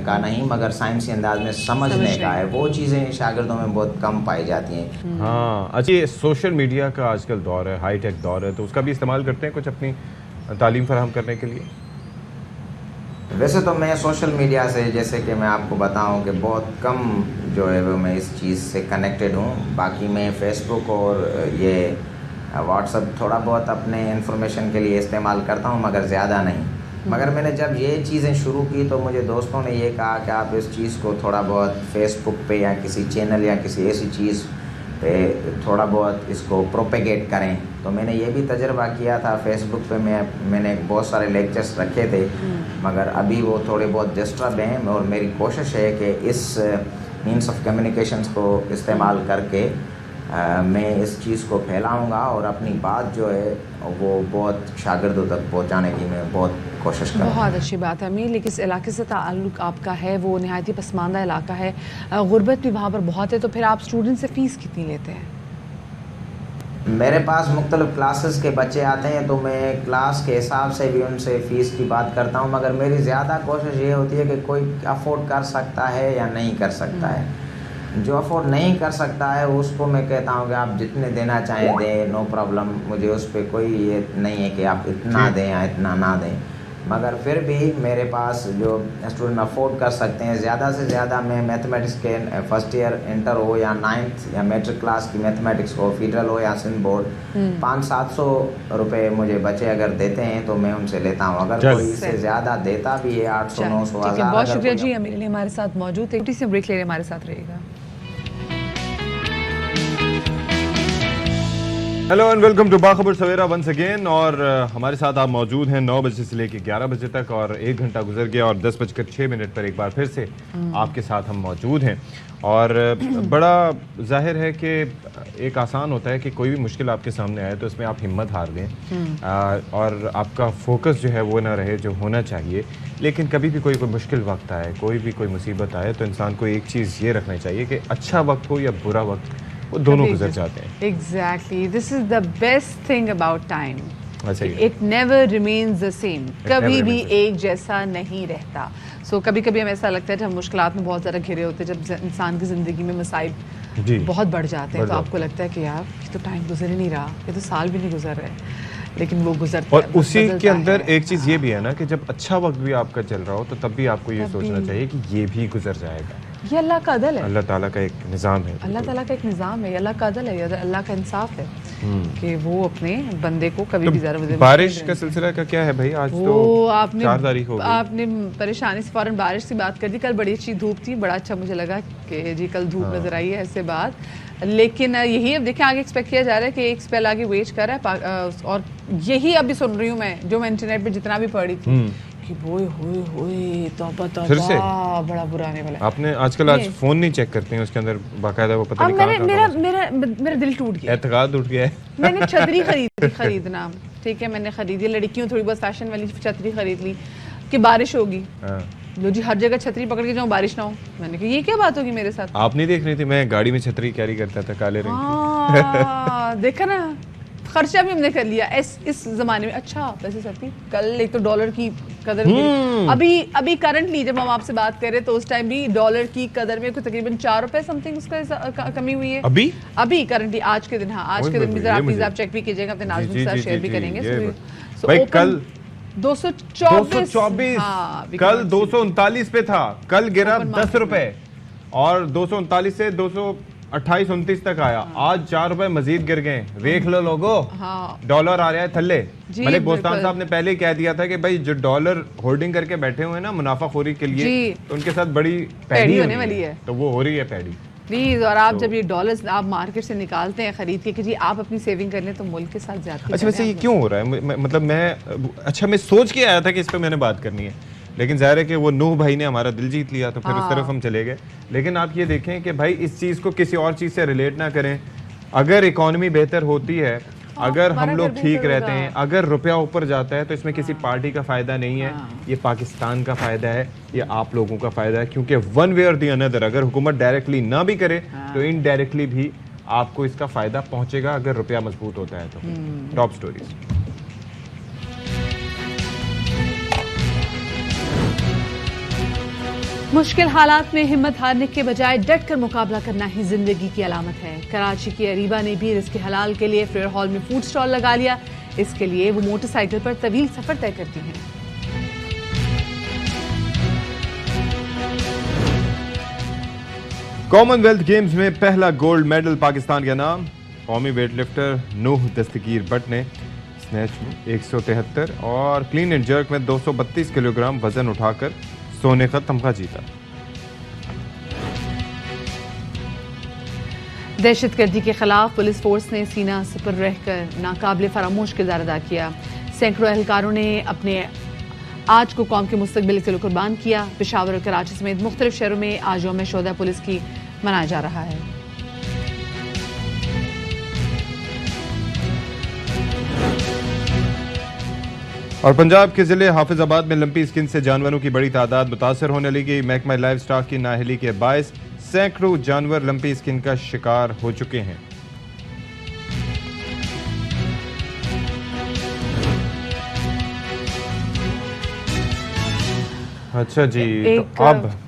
M: का नहीं मगर साइंसी अंदाज में समझने का है। वो चीज़ें शागिर्दों में बहुत कम पाई जाती हैं।
B: हाँ, अच्छा, ये सोशल मीडिया का आजकल दौर है, हाईटेक दौर है, तो उसका भी इस्तेमाल करते हैं कुछ अपनी तालीम फराहम करने के लिए?
M: वैसे तो मैं सोशल मीडिया से, जैसे कि मैं आपको बताऊं कि बहुत कम जो है वो मैं इस चीज़ से कनेक्टेड हूँ। बाकी मैं फ़ेसबुक और ये व्हाट्सअप थोड़ा बहुत अपने इन्फॉर्मेशन के लिए इस्तेमाल करता हूँ मगर ज़्यादा नहीं। मगर मैंने जब ये चीज़ें शुरू की तो मुझे दोस्तों ने ये कहा कि आप इस चीज़ को थोड़ा बहुत फेसबुक पे या किसी चैनल या किसी ऐसी चीज़ पे थोड़ा बहुत इसको प्रोपेगेट करें। तो मैंने ये भी तजर्बा किया था, फेसबुक पे मैंने बहुत सारे लेक्चर्स रखे थे, मगर अभी वो थोड़े बहुत डिस्टर्ब हैं, और मेरी कोशिश है कि इस मीन्स ऑफ कम्युनिकेशंस को इस्तेमाल करके मैं इस चीज़ को फैलाऊंगा और अपनी बात जो है वो बहुत शागिर्दों तक पहुंचाने की मैं बहुत कोशिश करूँगा।
A: बहुत अच्छी बात है अमीर, लेकिन इस इलाके से ताल्लुक़ आपका है, वो नहायत ही पसमानदा इलाका है, गुर्बत भी वहाँ पर बहुत है, तो फिर आप स्टूडेंट से फ़ीस कितनी लेते हैं?
M: मेरे पास मुख्तलिफ क्लासेस के बच्चे आते हैं, तो मैं क्लास के हिसाब से भी उनसे फ़ीस की बात करता हूँ, मगर मेरी ज़्यादा कोशिश ये होती है कि कोई अफोर्ड कर सकता है या नहीं कर सकता है। जो अफोर्ड नहीं कर सकता है उसको मैं कहता हूँ कि आप जितने देना चाहें दें, नो प्रॉब्लम, मुझे उस पर कोई ये नहीं है कि आप इतना दें या इतना ना दें। मगर फिर भी मेरे पास जो स्टूडेंट अफोर्ड कर सकते हैं, ज़्यादा से ज़्यादा मैं मैथमेटिक्स के फर्स्ट ईयर इंटर हो या 9th या मैट्रिक क्लास की मैथमेटिक्स हो, फेडरल हो या सिंध बोर्ड, 500-700 रुपये मुझे बच्चे अगर देते हैं तो मैं उनसे लेता हूँ। अगर कोई इससे ज़्यादा देता भी है, 800-900 हज़ार।
A: बहुत शुक्रिया जी, अमीर हमारे साथ मौजूद थे। छोटी सी ब्रेक ले रहे, हमारे साथ रहेगा।
B: Hello and welcome to Bakhabar Savera once again. और हमारे साथ आप मौजूद हैं 9 बजे से लेकर 11 बजे तक, और 1 घंटा गुजर गया और 10:06 पर एक बार फिर से आपके साथ हम मौजूद हैं। और बड़ा जाहिर है कि एक आसान होता है कि कोई भी मुश्किल आपके सामने आए तो इसमें आप हिम्मत हार दें और आपका फोकस जो है वो ना रहे जो होना चाहिए। लेकिन कभी भी कोई मुश्किल वक्त आए, कोई भी कोई मुसीबत आए, तो इंसान को एक चीज़ ये रखना चाहिए कि अच्छा वक्त हो या बुरा वक्त, वो दोनों गुजर जाते हैं।
A: Exactly, this is the best thing about time,
B: अच्छा
A: it never remains the same, कभी भी एक जैसा नहीं रहता। सो कभी कभी हमें ऐसा लगता है जब मुश्किलात में बहुत ज़्यादा घिरे होते हैं, जब इंसान की ज़िंदगी में मसाइब बहुत बढ़ जाते हैं, तो आपको लगता है कि यार ये तो टाइम गुजर ही नहीं रहा, ये तो साल भी नहीं गुजर रहे, लेकिन वो गुजरता है।
B: और उसी के अंदर एक चीज़ ये भी है ना कि जब अच्छा वक्त भी आपका चल रहा हो तो तब भी आपको ये सोचना चाहिए कि ये भी गुजर जाएगा।
A: ये अल्लाह का अदल है,
B: अल्लाह ताला का एक निज़ाम है,
A: अल्लाह ताला का एक निज़ाम है, अल्लाह का अदल है, अल्लाह का इंसाफ है कि वो अपने बंदे को कभी भी ज़्यादा।
B: बारिश का सिलसिला का क्या है भाई? आज तो 4 तारीख हो गई,
A: आपने परेशानी से फौरन बारिश की बात कर दी। कल बड़ी अच्छी धूप थी, बड़ा अच्छा मुझे लगा कि जी कल धूप नजर आई है, ऐसे बात। लेकिन यही अब देखिए आगे एक्सपेक्ट किया जा रहा है कि एक स्पेल आगे वेट कर रहा है, और यही अभी सुन रही हूँ मैं, जो मैं इंटरनेट पे जितना भी पढ़ी थी कि वो होए तौबा
B: फिर से
A: बड़ा बुरा आने वाला है।
B: आपने आजकल आज फोन नहीं चेक करते हैं, उसके अंदर बाकायदा वो पता नहीं कहाँ
A: मेरा दिल टूट गया,
B: एतकाद उठ गया है।
A: मैंने छतरी खरीदना, ठीक है, मैंने खरीदी, लड़कियों थोड़ी बहुत फैशन वाली छतरी खरीद ली कि बारिश होगी, लो जी हर जगह छतरी पकड़ के जाऊँ बारिश ना हो। मैंने कहा ये क्या बात होगी मेरे साथ? आप
B: नहीं देख रही थी, मैं गाड़ी में छतरी कैरी करता था काले रंग की।
A: देखा ना, खर्चा भी हमने कर लिया इस जमाने में। अच्छा वैसे सती कल एक तो डॉलर की कदर अभी करंटली जब हम आपसे बात करें तो उस टाइम भी डॉलर की कदर में कुछ तकरीबन 4 रुपए समथिंग उसका कमी हुई है अभी करंटली आज के दिन। हाँ आज के दिन भी जरा प्लीज आप चेक भी कीजिएगा, अपने नाज़रीन के साथ शेयर भी करेंगे।
B: भाई कल
A: 224
B: कल 239 पे था, कल गिरा 10 रुपए और 239 से 228-29 तक आया। आज 4 रुपए मजीद गिर गए, देख लो लोगो। डॉलर आ रहा है थल्ले। मलिक बोस्तान साहब ने पहले ही कह दिया था कि भाई जो डॉलर होल्डिंग करके बैठे हुए हैं ना मुनाफाखोरी के लिए, तो उनके साथ बड़ी पैड़ी होने वाली है, तो वो हो रही है पैड़ी
A: प्लीज। और आप जब ये डॉलर्स आप मार्केट से निकालते हैं खरीद के कि जी आप अपनी सेविंग कर लें, तो मुल्क के साथ जाते हैं।
B: अच्छा वैसे ये क्यों हो रहा है? मतलब मैं सोच के आया था कि इस पर मैंने बात करनी है, लेकिन ज़ाहिर है कि वो नूह भाई ने हमारा दिल जीत लिया, तो फिर उस तरफ हम चले गए। लेकिन आप ये देखें कि भाई इस चीज़ को किसी और चीज़ से रिलेट ना करें। अगर इकॉनमी बेहतर होती है, अगर हम लोग ठीक रहते हैं, अगर रुपया ऊपर जाता है, तो इसमें किसी पार्टी का फ़ायदा नहीं है, ये पाकिस्तान का फ़ायदा है, ये आप लोगों का फ़ायदा है। क्योंकि वन वे और दी अनदर अगर हुकूमत डायरेक्टली ना भी करे तो इनडायरेक्टली भी आपको इसका फ़ायदा पहुँचेगा अगर रुपया मजबूत होता है तो। Top stories.
A: मुश्किल हालात में हिम्मत हारने के बजाय डट कर मुकाबला करना ही जिंदगी की अलामत है। कराची की अरीबा ने भी रिज़्क़ हलाल के लिए फेयर हॉल में फूड स्टॉल लगा लिया। इसके लिए वो मोटरसाइकिल पर तवील सफर तय करती हैं।
B: कॉमनवेल्थ गेम्स में पहला गोल्ड मेडल पाकिस्तान का नाम। कौमी वेटलिफ्टर नूह दस्तगीर बट ने स्नैच में 173 और क्लीन एंड जर्क में 232 किलोग्राम वजन उठाकर सोने का तमगा जीता।
A: دہشت گردی کے خلاف پولیس فورس نے سینہ سپر رہ کر ناقابل فراموش کردار ادا کیا. سینکڑوں اہلکاروں نے اپنے آج کو قوم کے مستقبل کے لیے قربان کیا. پشاور اور کراچی سمیت مختلف شہروں میں آج یوم شہداء پولیس کی منایا جا رہا ہے.
B: اور پنجاب کے ضلع حافظ آباد میں لمپی اسکن سے جانوروں کی بڑی تعداد متاثر ہونے لگی. محکمہ لائف سٹاک کی نااہلی کے باعث سینکڑوں جانور لمپی اسکن کا شکار ہو چکے ہیں. اچھا جی،
A: ایک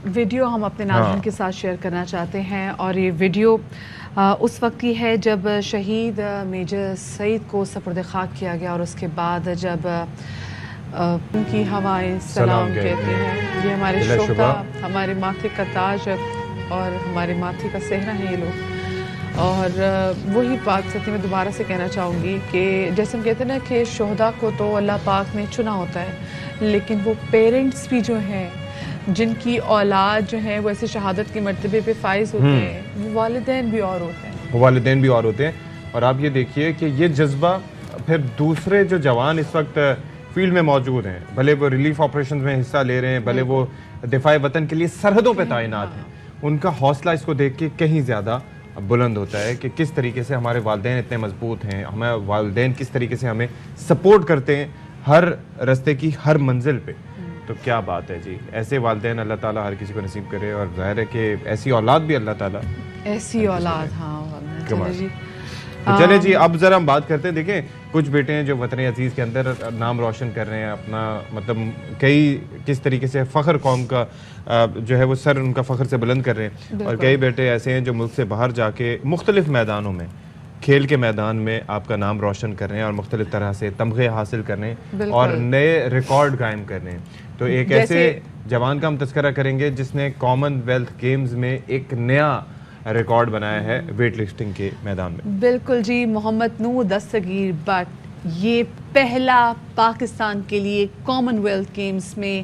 A: ویڈیو ہم اپنے ناظرین کے ساتھ شیئر کرنا چاہتے ہیں، اور یہ ویڈیو اس وقت کی ہے جب شہید میجر سعید کو سپرد خاک کیا گیا، اور اس کے بعد جب ان کی ہوائیں سلام کہتی ہیں. یہ ہمارے شہداء، ہمارے ماتھے کا تاج اور ہمارے ماتھے کا صحرا ہیں یہ لوگ. اور وہی بات سچی میں دوبارہ سے کہنا چاہوں گی کہ جیسے ہم کہتے ہیں نا کہ شہداء کو تو اللہ پاک نے چنا ہوتا ہے، لیکن وہ پیرنٹس بھی جو ہیں جن کی اولاد جو ہیں وہ ایسے شہادت کے مرتبے پہ فائز ہوتے ہیں، وہ والدین بھی اور ہوتے ہیں.
B: والدین بھی اور ہوتے ہیں. اور آپ یہ دیکھیے کہ یہ جذبہ پھر دوسرے جو جوان اس وقت فیلڈ میں موجود ہیں، بھلے وہ ریلیف آپریشنز میں حصہ لے رہے ہیں، بھلے وہ دفاع وطن کے لیے سرحدوں پہ تعینات ہیں، ان کا حوصلہ اس کو دیکھ کے کہیں زیادہ بلند ہوتا ہے کہ کس طریقے سے ہمارے والدین اتنے مضبوط ہیں، ہمارے والدین کس طریقے سے ہمیں سپورٹ کرتے ہیں ہر رستے کی ہر منزل پہ. تو کیا بات ہے جی، ایسے والدین اللہ تعالیٰ ہر کسی کو نصیب کرے، اور ظاہر ہے کہ ایسی اولاد بھی اللہ تعالیٰ
A: ایسی اولاد. ہاں
B: چلے جی، اب ذرا ہم بات کرتے ہیں. دیکھیں کچھ بیٹے ہیں جو وطن عزیز کے اندر نام روشن کر رہے ہیں اپنا، مطلب کس طریقے سے فخر قوم کا جو ہے وہ سر ان کا فخر سے بلند کر رہے ہیں. اور کئی بیٹے ایسے ہیں جو ملک سے باہر جا کے مختلف میدانوں میں، کھیل کے میدان میں آپ کا نام روشن کر رہے ہیں اور مختلف طرح سے تمغے حاصل کر رہے ہیں اور نئے ریکارڈ قائم کر رہے ہیں. تو ایک ایسے جوان کا ہم تذکرہ کریں گے جس نے کامن ویلتھ گیمز میں ایک نیا ریکارڈ بنایا ہے ویٹ لفٹنگ کے میدان میں.
A: بالکل جی، محمد نور دستگیر بٹ یہ پہلا پاکستان کے لیے کامن ویلتھ گیمز میں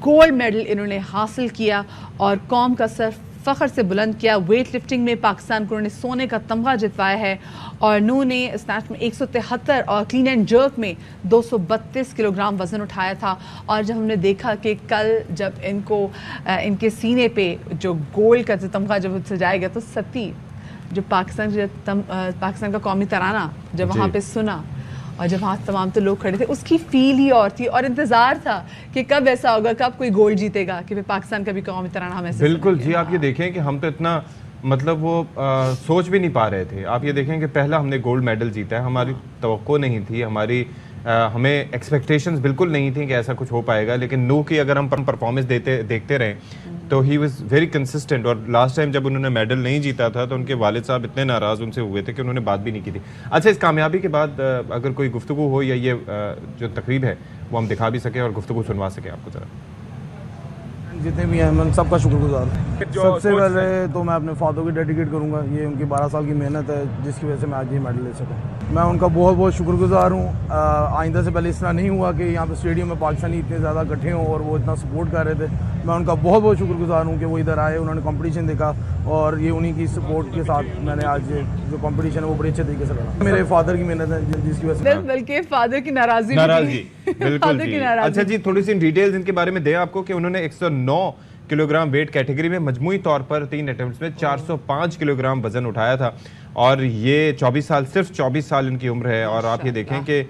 A: گولڈ میڈل انہوں نے حاصل کیا اور قوم کا سر فخر سے بلند کیا. ویٹ لفٹنگ میں پاکستان کو انہوں نے سونے کا تمغہ جتوایا ہے، اور نو نے اسنیچ میں 173 اور کلین اینڈ جرک میں 232 کلو گرام وزن اٹھایا تھا. اور جب ہم نے دیکھا کہ کل جب ان کو ان کے سینے پہ جو گولڈ کا تمغہ جب سجایا گیا تو ستی جو پاکستان کا قومی ترانہ جب وہاں پہ سنا اور جب وہاں تمام تو لوگ کھڑے تھے، اس کی فیل ہی اور تھی، اور انتظار تھا کہ کب ایسا ہوگا، کب کوئی گولڈ جیتے گا کہ پاکستان کا بھی قومی ترانہ ہم ایسے.
B: بالکل جی، آپ یہ دیکھیں کہ ہم تو اتنا مطلب وہ سوچ بھی نہیں پا رہے تھے. آپ یہ دیکھیں کہ پہلا ہم نے گولڈ میڈل جیتا ہے، ہماری توقع نہیں تھی، ہمیں ایکسپیکٹیشنز بالکل نہیں تھیں کہ ایسا کچھ ہو پائے گا. لیکن نو کی اگر ہم پرفارمنس دیکھتے رہیں تو ہی واز ویری کنسسٹنٹ. اور لاسٹ ٹائم جب انہوں نے میڈل نہیں جیتا تھا تو ان کے والد صاحب اتنے ناراض ان سے ہوئے تھے کہ انہوں نے بات بھی نہیں کی تھی. اچھا، اس کامیابی کے بعد اگر کوئی گفتگو ہو یا یہ جو تقریب ہے وہ ہم دکھا بھی سکیں اور گفتگو سنوا سکیں آپ کو ذرا.
N: جتنے بھی ہیں میں سب کا شکر گزار ہوں. سب سے پہلے تو میں اپنے فادر کو ڈیڈیکیٹ کروں گا، یہ ان کی 12 سال کی محنت ہے جس کی وجہ سے میں آج یہ میڈل لے سکا. میں ان کا بہت بہت شکر گزار ہوں. آئندہ سے پہلے اس طرح نہیں ہوا کہ یہاں پہ اسٹیڈیم میں پاکستانی اتنے زیادہ اکٹھے ہوں اور وہ اتنا سپورٹ کر رہے تھے. میں ان کا بہت بہت شکر گزار ہوں کہ وہ ادھر آئے، انہوں نے کمپٹیشن دیکھا اور یہ انہی کی سپورٹ کے ساتھ میں نے آج جو کمپٹیشن ہے وہ بڑے اچھے طریقے سے لڑا. میرے فادر کی محنت ہے جس کی وجہ سے
A: بلکہ فادر کی ناراضی
B: بالکل جی. اچھا جی، تھوڑی سی ڈیٹیلز ان کے بارے میں دیں آپ کو کہ انہوں نے 109 کلو گرام ویٹ کیٹیگری میں مجموعی طور پر 3 اٹیمپٹس میں 405 کلو گرام وزن اٹھایا تھا، اور یہ 24 سال ان کی عمر ہے. اور آپ یہ دیکھیں کہ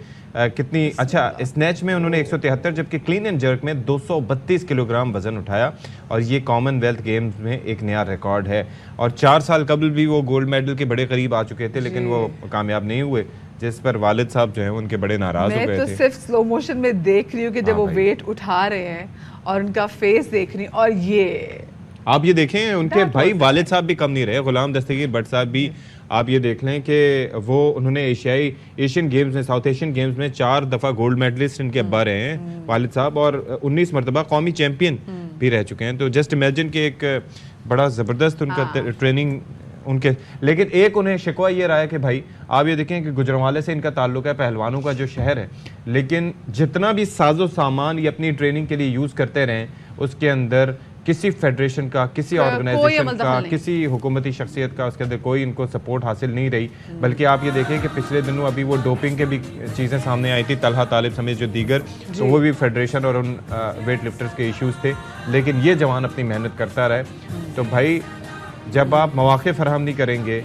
B: کتنی اچھا اسنیچ میں انہوں نے 173 جبکہ کلین اینڈ جرک میں 232 کلو گرام وزن اٹھایا، اور یہ کامن ویلتھ گیمز میں ایک نیا ریکارڈ ہے. اور 4 سال قبل بھی وہ گولڈ میڈل کے بڑے قریب آ چکے تھے لیکن وہ کامیاب نہیں ہوئے، جس پر والد صاحب جو ہیں ان کے بڑے ناراض ہو گئے تھے.
A: میں تو صرف سلو موشن میں دیکھ رہی ہوں کہ جب وہ ویٹ اٹھا رہے ہیں اور ان کا فیس دیکھ رہی ہوں، اور یہ
B: آپ یہ دیکھیں ان کے بھائی والد صاحب بھی کم نہیں رہے. غلام دستگیر بٹ صاحب بھی آپ یہ دیکھ لیں کہ وہ انہوں نے ایشین گیمز میں، ساؤتھ ایشین گیمز میں 4 دفعہ گولڈ میڈلسٹ ان کے ابا رہے ہیں والد صاحب، اور 19 مرتبہ قومی چیمپئن بھی رہ چکے ہیں. تو جسٹ امیجن کہ ایک بڑا زبردست ان کا ٹریننگ ان کے. لیکن ایک انہیں شکوہ یہ رہا ہے کہ بھائی آپ یہ دیکھیں کہ گجرانوالے سے ان کا تعلق ہے، پہلوانوں کا جو شہر ہے، لیکن جتنا بھی ساز و سامان یہ اپنی ٹریننگ کے لیے یوز کرتے رہیں اس کے اندر किसी फेडरेशन का, किसी
A: कोई
B: ऑर्गेनाइजेशन
A: अमल
B: का,
A: दखल नहीं।
B: किसी हुकूमती शख्सियत का उसके अंदर कोई इनको सपोर्ट हासिल नहीं रही। बल्कि आप ये देखें कि पिछले दिनों अभी वो डोपिंग के भी चीज़ें सामने आई थी, तलहा तालिब समेत जो दीगर, तो वो भी फेडरेशन और उन वेट लिफ्टर्स के इश्यूज थे। लेकिन ये जवान अपनी मेहनत करता रहे। तो भाई जब आप मौके फराहम नहीं करेंगे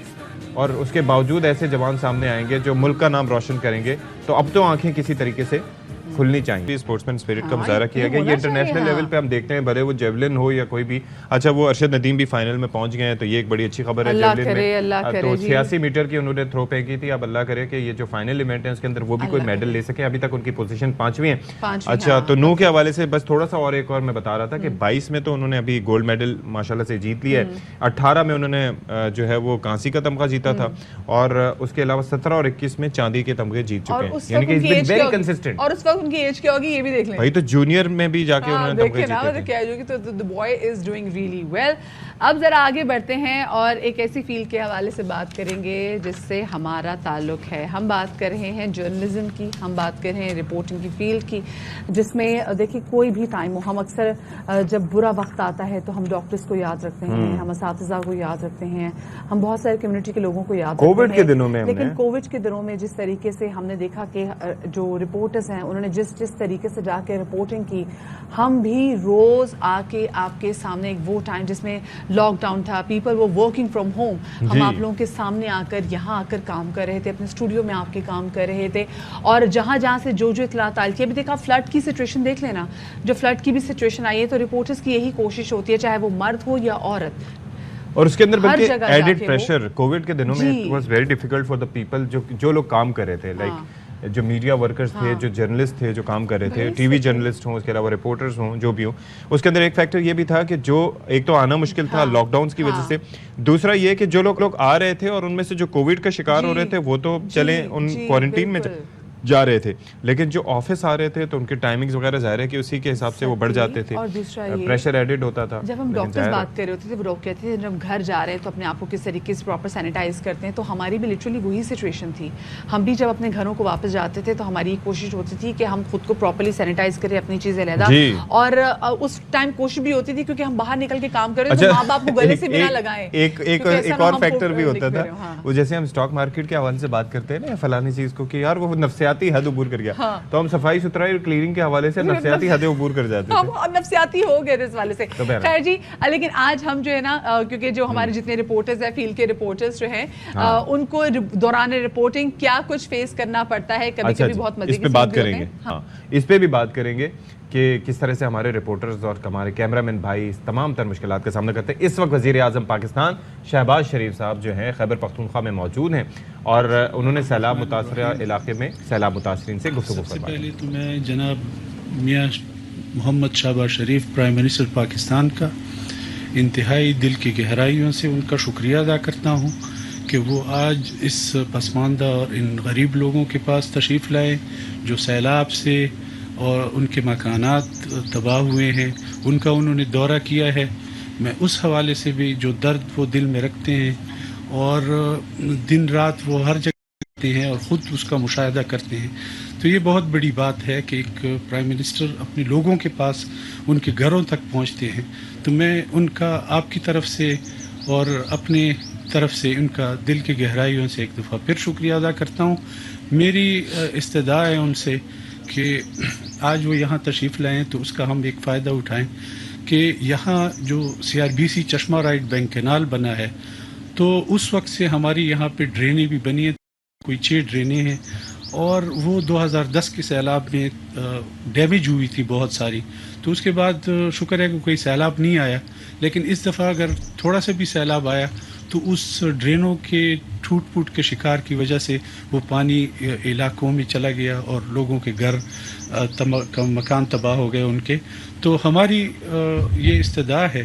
B: और उसके बावजूद ऐसे जवान सामने आएंगे जो मुल्क का नाम रोशन करेंगे, तो अब तो आंखें किसी तरीके से खुलनी चाहिए। स्पोर्ट्समैन स्पिरिट का मुजाहरा किया गया। ये इंटरनेशनल लेवल पे हम देखते हैं, भले वो जेवलिन हो या कोई भी। अच्छा, वो अरशद नदीम भी फाइनल में पहुंच गए हैं, तो ये एक बड़ी अच्छी खबर है जेवलिन में। तो 86 मीटर की उन्होंने थ्रो फेंकी थी। अब अल्लाह करे कि ये जो फाइनल इवेंट है उसके अंदर वो भी कोई मेडल ले सके। अभी तक उनकी पोजीशन 5वीं है। अच्छा, तो नू के हवाले से बस थोड़ा सा और एक और मैं बता रहा था कि 22 में तो उन्होंने अभी गोल्ड मेडल माशाल्लाह से जीत लिया है। 18 में उन्होंने जो है वो कांसी का तमगा जीता था, और उसके अलावा 17 और 21 में चांदी के तमगे जीत चुके हैं। यानी कि वेरी कंसिस्टेंट।
A: और उस वक्त उनकी एज क्या होगी ये भी देख लें
B: भाई, तो जूनियर में भी जाके उन्होंने तमगे जीते थे।
A: क्या होगी, तो the boy is doing really well. अब जरा आगे बढ़ते हैं और एक ऐसी फील्ड के हवाले से बात करेंगे जिससे हमारा ताल्लुक है। हम बात कर रहे हैं जर्नलिज्म की, हम बात कर रहे हैं रिपोर्टिंग की फील्ड की, जिसमें देखिए कोई भी टाइम हो, हम अक्सर जब बुरा वक्त आता है तो हम डॉक्टर्स को याद रखते हैं, हम असातिज़ा को याद रखते हैं, हम बहुत सारे कम्युनिटी के लोगों को याद रखते हैं।
B: कोविड के दिनों में,
A: लेकिन कोविड के दिनों में जिस तरीके से हमने देखा कि जो रिपोर्टर्स हैं उन्होंने जिस तरीके से जाके रिपोर्टिंग की, हम भी रोज आके आपके सामने एक वो टाइम जिसमें लॉकडाउन था, पीपल वो वर्किंग फ्रॉम होम, हम आप लोगों के सामने आकर यहाँ आकर काम कर रहे थे, अपने स्टूडियो में आपके काम कर रहे थे, और जहाँ जहाँ से जो इतलात आई थी। अभी देखा फ्लड की सिचुएशन देख लेना, जो फ्लड की भी सिचुएशन आई है, तो रिपोर्टर्स की यही कोशिश होती है, चाहे वो मर्द हो या औरत,
B: और उसके अंदर बल्कि एडिड प्रेशर। कोविड के दिनों में it was very difficult for the people जो लोग काम कर रहे थे, लाइक जो मीडिया वर्कर्स थे, जो जर्नलिस्ट थे, जो काम कर रहे थे, टीवी जर्नलिस्ट हों, उसके अलावा रिपोर्टर्स हों, जो भी हों। उसके अंदर एक फैक्टर ये भी था कि जो एक तो आना मुश्किल था लॉकडाउन की वजह से, दूसरा ये कि जो लोग आ रहे थे और उनमें से जो कोविड का शिकार हो रहे थे वो तो चले उन क्वारंटीन में जा रहे थे, लेकिन जो ऑफिस आ रहे थे तो उनके टाइमिंग्स वगैरह ज़ाहिर है कि उसी के हिसाब से वो बढ़ जाते थे,
A: और दूसरा
B: प्रेशर एडिड होता था।
A: जब हम डॉक्टर्स बात कर रहे होते थे, वो डॉक्टर कहते थे जब घर जा रहे हैं तो अपने आप को किस तरीके से प्रॉपर सैनिटाइज करते हैं, तो हमारी भी लिटरली वही सिचुएशन थी। हम भी जब अपने घरों को वापस जाते थे तो हमारी कोशिश होती थी कि हम खुद को प्रॉपरली सैनिटाइज करें, अपनी चीज़ें अलहदा, और उस टाइम कोशिश भी होती थी क्योंकि हम बाहर निकल के काम कर रहे थे, माँ बाप को गले से बिना लगाएं।
B: एक और फैक्टर भी होता था, वो जैसे हम स्टॉक मार्केट के हवाले से बात करते हैं ना, फलानी चीज को कि यार वो नफ्सियाती हद उबूर कर गया, तो हम सफाई सुथराई और क्लीनिंग के हवाले से नफ्सियाती हदें उबूर कर जाते थे।
A: हम नफ्सियाती हो गए थे इस वाले से। खैर जी, लेकिन आज हम जो है ना, क्योंकि जो हमारे जितने रिपोर्टर्स हैं, फील्ड के रिपोर्टर्स जो हैं, उनको दौरान रिपोर्टिंग क्या कुछ फेस करना पड़ता है, कभी-कभी बहुत मजे की
B: इस पे बात करेंगे। इस पे भी बात करेंगे कि किस तरह से हमारे रिपोर्टर्स और हमारे कैमरामैन भाई तमाम तर मुश्किलात का सामना करते हैं। इस वक्त वज़ीर आज़म पाकिस्तान शहबाज शरीफ साहब जो हैं खैबर पख्तूनख्वा में मौजूद हैं, और उन्होंने सैलाब मुतासरा इलाके में सैलाब मुतासरीन से गुफ्तगू
O: फरमाई। सबसे पहले तो मैं जनाब मियां मोहम्मद शहबाज शरीफ प्राइम मिनिस्टर पाकिस्तान का इंतहाई दिल की गहराइयों से उनका शुक्रिया अदा करता हूँ कि वो आज इस पसमानदा और इन गरीब लोगों के पास तशरीफ़ लाए जो सैलाब से और उनके मकानात तबाह हुए हैं, उनका उन्होंने दौरा किया है। मैं उस हवाले से भी जो दर्द वो दिल में रखते हैं और दिन रात वो हर जगह करते हैं और ख़ुद उसका मुशाहिदा करते हैं, तो ये बहुत बड़ी बात है कि एक प्राइम मिनिस्टर अपने लोगों के पास उनके घरों तक पहुंचते हैं। तो मैं उनका आपकी तरफ से और अपने तरफ से उनका दिल की गहराइयों से एक दफ़ा फिर शुक्रिया अदा करता हूँ। मेरी इस्तदा है उनसे कि आज वो यहाँ तशरीफ़ लाएँ तो उसका हम एक फ़ायदा उठाएं कि यहाँ जो CRBC चश्मा राइट बैंक कैनाल बना है, तो उस वक्त से हमारी यहाँ पे ड्रेनें भी बनी हैं, कोई 6 ड्रेनें हैं, और वो 2010 के सैलाब में डैमेज हुई थी बहुत सारी। तो उसके बाद शुक्र है कि कोई सैलाब नहीं आया, लेकिन इस दफ़ा अगर थोड़ा सा भी सैलाब आया तो उस ड्रेनों के टूट फूट के शिकार की वजह से वो पानी इलाकों में चला गया और लोगों के घर मकान तबाह हो गए उनके। तो हमारी ये इस्तदा है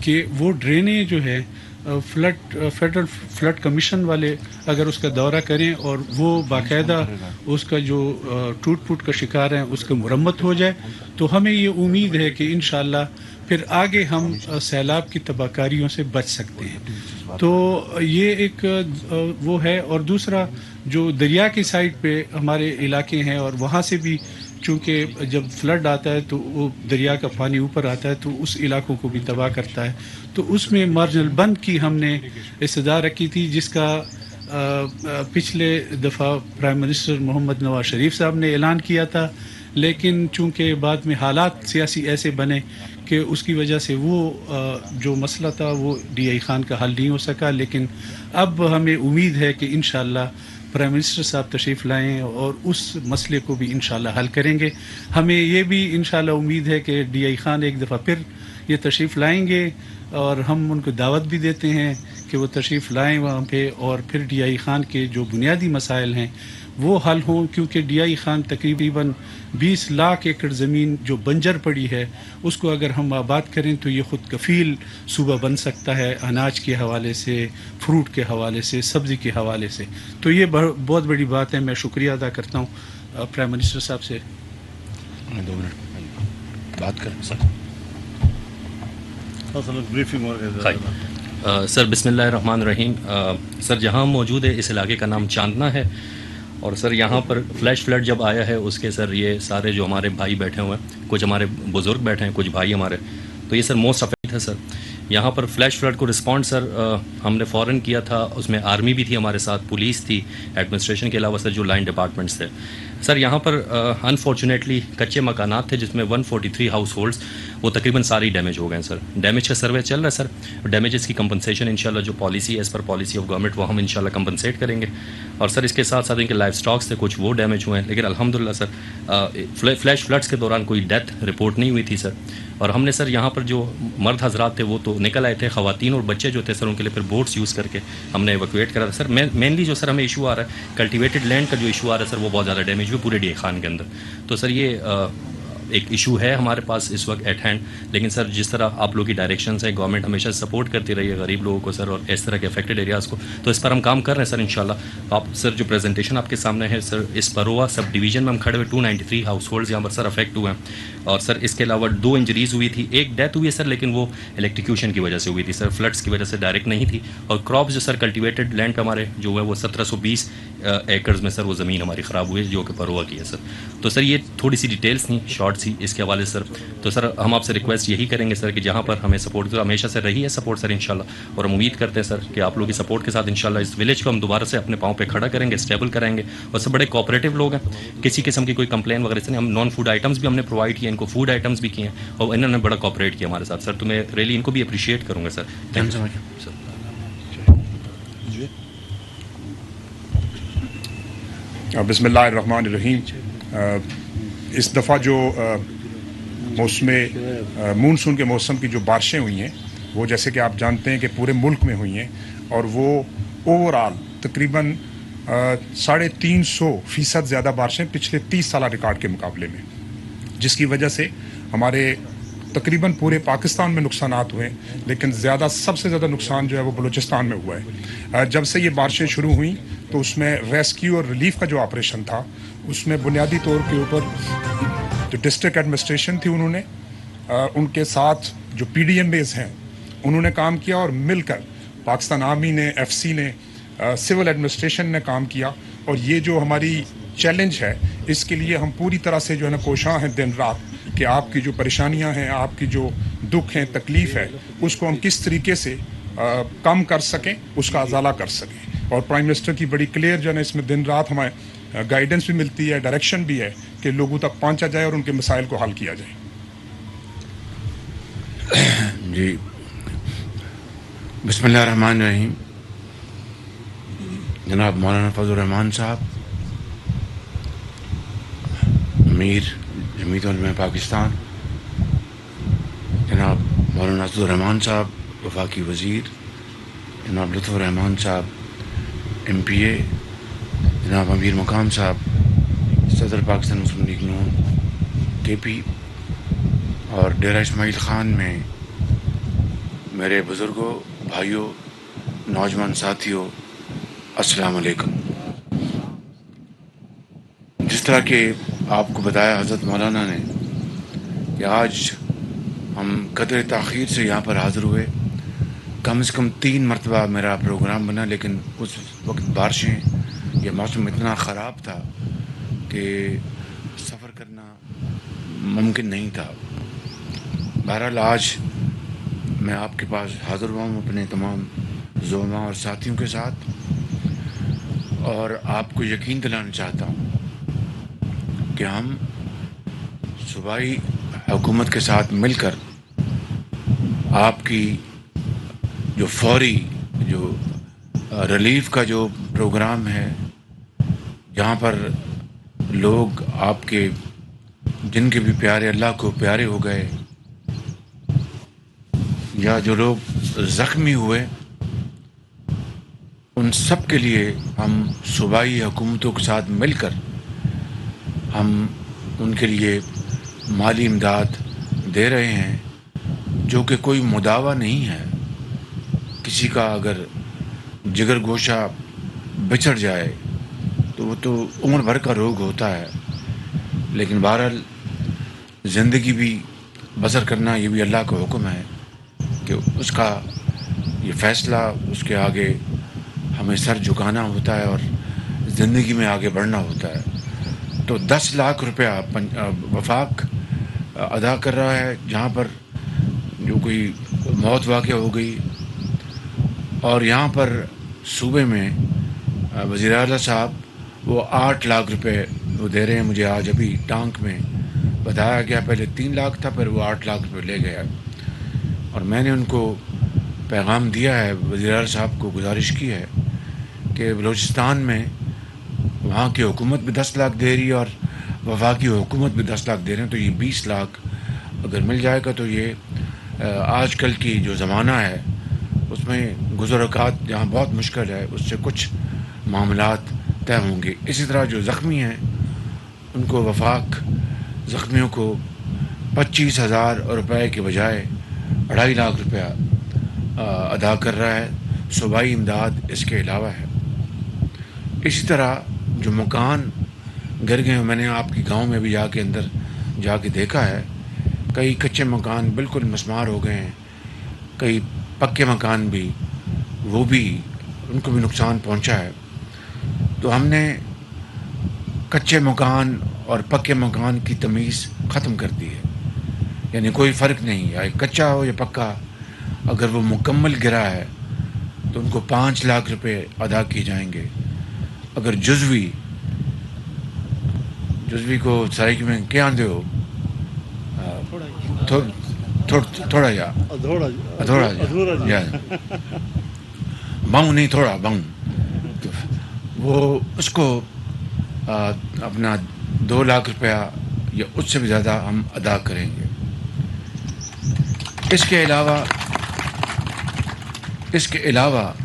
O: कि वो ड्रेनें जो है फेडरल फ्लड कमीशन वाले اگر اس کا دورہ کریں اور وہ باقاعدہ اس کا جو ٹوٹ پھوٹ کا شکار ہیں اس کا مرمت ہو جائے تو ہمیں یہ امید ہے کہ انشاءاللہ پھر آگے ہم سیلاب کی تباہ کاریوں سے بچ سکتے ہیں. تو یہ ایک وہ ہے. اور دوسرا جو دریا کی سائڈ پہ ہمارے علاقے ہیں اور وہاں سے بھی چونکہ جب فلڈ آتا ہے تو وہ دریا کا پانی اوپر آتا ہے تو اس علاقوں کو بھی تباہ کرتا ہے. تو اس میں مارجنل بند کی ہم نے استدعا رکھی تھی جس کا پچھلے دفعہ پرائم منسٹر محمد نواز شریف صاحب نے اعلان کیا تھا، لیکن چونکہ بعد میں حالات سیاسی ایسے بنے کہ اس کی وجہ سے وہ جو مسئلہ تھا وہ ڈی آئی خان کا حل نہیں ہو سکا. لیکن اب ہمیں امید ہے کہ انشاءاللہ پرائم منسٹر صاحب تشریف لائیں اور اس مسئلے کو بھی انشاءاللہ حل کریں گے. ہمیں یہ بھی انشاءاللہ امید ہے کہ ڈی آئی خان ایک دفعہ پھر یہ تشریف لائیں گے اور ہم ان کو دعوت بھی دیتے ہیں کہ وہ تشریف لائیں وہاں پہ اور پھر ڈی آئی خان کے جو بنیادی مسائل ہیں وہ حل ہوں. کیونکہ ڈی آئی خان تقریباً 20 لاکھ ایکڑ زمین جو بنجر پڑی ہے اس کو اگر ہم آباد کریں تو یہ خود کفیل صوبہ بن سکتا ہے، اناج کے حوالے سے، فروٹ کے حوالے سے، سبزی کے حوالے سے. تو یہ بہت بڑی بات ہے. میں شکریہ ادا کرتا ہوں پرائم منسٹر صاحب سے.
P: 2 منٹ بات کریں
Q: سر. بسم اللہ الرحمن الرحیم. سر جہاں ہم موجود ہے اس علاقے کا نام چاندنا ہے اور سر یہاں پر فلیش فلڈ جب آیا ہے اس کے سر یہ سارے جو ہمارے بھائی بیٹھے ہوئے ہیں، کچھ ہمارے بزرگ بیٹھے ہیں، کچھ بھائی ہمارے، تو یہ سر موسٹ افیکٹ ہے. سر یہاں پر فلیش فلڈ کو رسپونڈ سر ہم نے فوراً کیا تھا. اس میں آرمی بھی تھی ہمارے ساتھ، پولیس تھی، ایڈمنسٹریشن کے علاوہ سر جو لائن ڈپارٹمنٹس تھے. سر یہاں پر انفارچونیٹلی کچے مکانات تھے جس میں 143 ہاؤس ہولڈس وہ تقریباً ساری ڈیمیج ہو گئے ہیں. سر ڈیمیج کا سروے چل رہا ہے. سر ڈیمیجز کی کمپنسیشن انشاءاللہ جو policy as per policy of government وہ ہم انشاءاللہ کمپنسیٹ کریں گے. اور سر اس کے ساتھ ساتھ ان کے لائف سٹاکس تھے کچھ وہ ڈیمیج ہوئے ہیں، لیکن الحمدللہ سر فلیش فلڈس کے دوران کوئی ڈیتھ رپورٹ نہیں ہوئی تھی. سر اور ہم نے سر یہاں پر جو مرد حضرات تھے وہ تو نکل آئے تھے، خواتین اور بچے جو تھے سر ان کے لیے پھر بوٹس یوز کر کے ہم نے ایویکویٹ کرا تھا. سر مینلی جو سر ہمیں ایشو آ رہا ہے کلٹیویٹڈ لینڈ کا جو ایشو آ رہا ہے سر وہ بہت زیادہ ڈیمیج ہوئی پورے ڈی خان کے اندر. تو سر یہ ایک ایشو ہے ہمارے پاس اس وقت ایٹ ہینڈ. لیکن سر جس طرح آپ لوگوں کی ڈائریکشنز ہیں، گورنمنٹ ہمیشہ سپورٹ کرتی رہی ہے غریب لوگوں کو سر اور اس طرح کے افیکٹڈ ایریاز کو، تو اس پر ہم کام کر رہے ہیں سر انشاءاللہ. آپ سر جو پریزنٹیشن آپ کے سامنے ہے سر اس پروا سب ڈویژن میں ہم کھڑے ہوئے 293 ہاؤس ہولڈز یہاں پر سر افیکٹ ہوئے ہیں. اور سر اس کے علاوہ 2 انجریز ہوئی تھی، ایک ڈیتھ ہوئی ہے سر لیکن وہ الیکٹریکیوشن کی وجہ سے ہوئی تھی سر، فلڈس کی وجہ سے ڈائریکٹ نہیں تھی. اور کراپس جو سر کلٹیویٹڈ لینڈ پہ ہمارے جو ہے وہ 1720 ایکڑز میں سر وہ زمین ہماری خراب ہوئی جو کہ پروا کی ہے سر. تو سر یہ تھوڑی سی ڈیٹیلس تھیں شارٹ سی اس کے حوالے سے سر. تو سر ہم آپ سے ریکویسٹ یہی کریں گے سر کہ جہاں پر ہمیں سپورٹ ہمیشہ سے رہی ہے سپورٹ سر انشاءاللہ، اور ہم امید کرتے ہیں سر کہ آپ لوگوں کی سپورٹ کے ساتھ انشاءاللہ اس ولیج کو ہم دوبارہ سے اپنے پاؤں پہ کھڑا کریں گے، اسٹیبل کریں گے. اور سب بڑے کوآپریٹو لوگ ہیں، کسی قسم کی کوئی کمپلین وغیرہ سے نہیں. ہم نان فوڈ آئٹمس بھی ہم نے پرووائڈ کیے، ان کو فوڈ آئٹمس بھی کیے ہیں اور انہوں نے بڑا کوآپریٹ کیا ہمارے ساتھ سر. تو میں ریلی ان کو بھی اپریشیٹ کروں گا سر. Thank you sir.
R: بسم اللہ الرحمن الرحیم. اس دفعہ جو مونسون کے موسم کی جو بارشیں ہوئی ہیں وہ جیسے کہ آپ جانتے ہیں کہ پورے ملک میں ہوئی ہیں اور وہ اوور آل تقریباً 350% زیادہ بارشیں پچھلے 30 سالہ ریکارڈ کے مقابلے میں، جس کی وجہ سے ہمارے تقریباً پورے پاکستان میں نقصانات ہوئے ہیں. لیکن سب سے زیادہ نقصان جو ہے وہ بلوچستان میں ہوا ہے. جب سے یہ بارشیں شروع ہوئیں تو اس میں ریسکیو اور ریلیف کا جو آپریشن تھا اس میں بنیادی طور کے اوپر جو ڈسٹرکٹ ایڈمنسٹریشن تھی انہوں نے ان کے ساتھ جو پی ڈی ایم بیز ہیں انہوں نے کام کیا اور مل کر پاکستان آرمی نے، ایف سی نے، سول ایڈمنسٹریشن نے کام کیا. اور یہ جو ہماری چیلنج ہے اس کے لیے ہم پوری طرح سے جو ہے نا کوشاں ہیں دن رات کہ آپ کی جو پریشانیاں ہیں، آپ کی جو دکھ ہیں، تکلیف ہے، اس کو ہم کس طریقے سے کم کر سکیں، اس کا ازالہ کر سکیں. اور پرائم منسٹر کی بڑی کلیئر جو ہے نا اس میں دن رات ہمیں گائیڈنس بھی ملتی ہے، ڈائریکشن بھی ہے کہ لوگوں تک پہنچا جائے اور ان کے مسائل کو حل کیا جائے.
P: جی بسم اللہ الرحمن الرحیم. جناب مولانا فضل الرحمان صاحب، امیر جمعیت علماء پاکستان، جناب مولانا اسد الرحمان صاحب وفاقی وزیر، جناب لطف الرحمان صاحب ایم پی اے، جناب امیر مقام صاحب صدر پاکستان مسلم لیگ نون کے پی، اور ڈیرہ اسماعیل خان میں میرے بزرگوں، بھائیوں، نوجوان ساتھیوں، अस्सलाम वालेकुम। जिस तरह के आपको बताया हज़रत मौलाना ने कि आज हम कदर ताख़ीर से यहाँ पर हाज़िर हुए, कम से कम 3 मरतबा मेरा प्रोग्राम बना, लेकिन उस वक्त बारिशें, ये मौसम इतना ख़राब था कि सफ़र करना मुमकिन नहीं था। बहरहाल आज मैं आपके पास हाज़िर हुआ हूँ अपने तमाम ज़ुमा और साथियों के साथ, और आपको यकीन दिलाना चाहता हूँ कि हम सूबाई हुकूमत के साथ मिलकर आपकी जो फौरी जो रिलीफ का जो प्रोग्राम है, जहाँ पर लोग आपके जिनके भी प्यारे अल्लाह को प्यारे हो गए या जो लोग ज़ख्मी हुए, उन सब के लिए हम सूबाई हुकूमतों के साथ मिलकर हम उनके लिए माली इमदाद दे रहे हैं, जो कि कोई मुदावा नहीं है। किसी का अगर जिगर गोशा बिछड़ जाए तो वो तो उम्र भर का रोग होता है, लेकिन बहरहाल ज़िंदगी भी बसर करना ये भी अल्लाह का हुक्म है कि उसका ये फ़ैसला, उसके आगे हमें सर झुकाना होता है और ज़िंदगी में आगे बढ़ना होता है। तो 10 लाख रुपया वफाक अदा कर रहा है, जहाँ पर जो कोई मौत वाक़या हो गई, और यहाँ पर सूबे में वज़ीर आला साहब वो 8 लाख रुपए वो दे रहे हैं। मुझे आज अभी टांक में बताया गया, पहले 3 लाख था, फिर वो 8 लाख रुपए ले गया। और मैंने उनको पैगाम दिया है, वज़ीर आला साहब को गुजारिश की है कि बलूचिस्तान में वहाँ की हुकूमत भी 10 लाख दे रही है और वफाकी हुकूमत भी 10 लाख दे रहे हैं, तो ये 20 लाख अगर मिल जाएगा तो ये आजकल की जो ज़माना है उसमें गुज़रकात जहाँ बहुत मुश्किल है, उससे कुछ मामलात तय होंगे। इसी तरह जो ज़ख्मी हैं उनको वफाक ज़ख्मियों को 25,000 रुपये के बजाय 2.5 लाख रुपया अदा कर रहा है। सूबाई इमदाद इसके अलावा है। इसी तरह जो मकान गिर गए, मैंने आपकी गांव में भी जाके अंदर जाके देखा है, कई कच्चे मकान बिल्कुल मस्मार हो गए हैं, कई पक्के मकान भी, वो भी उनको भी नुकसान पहुंचा है। तो हमने कच्चे मकान और पक्के मकान की तमीज़ ख़त्म कर दी है, यानी कोई फ़र्क नहीं है, कच्चा हो या पक्का, अगर वो मुकम्मल गिरा है तो उनको 5 लाख रुपए अदा किए जाएंगे। अगर जुज़वी को साइक में क्या आंदे हो थोड़ा या बाऊ नहीं, थोड़ा बाऊ, तो वो उसको अपना 2 लाख रुपया या उससे भी ज़्यादा हम अदा करेंगे। इसके अलावा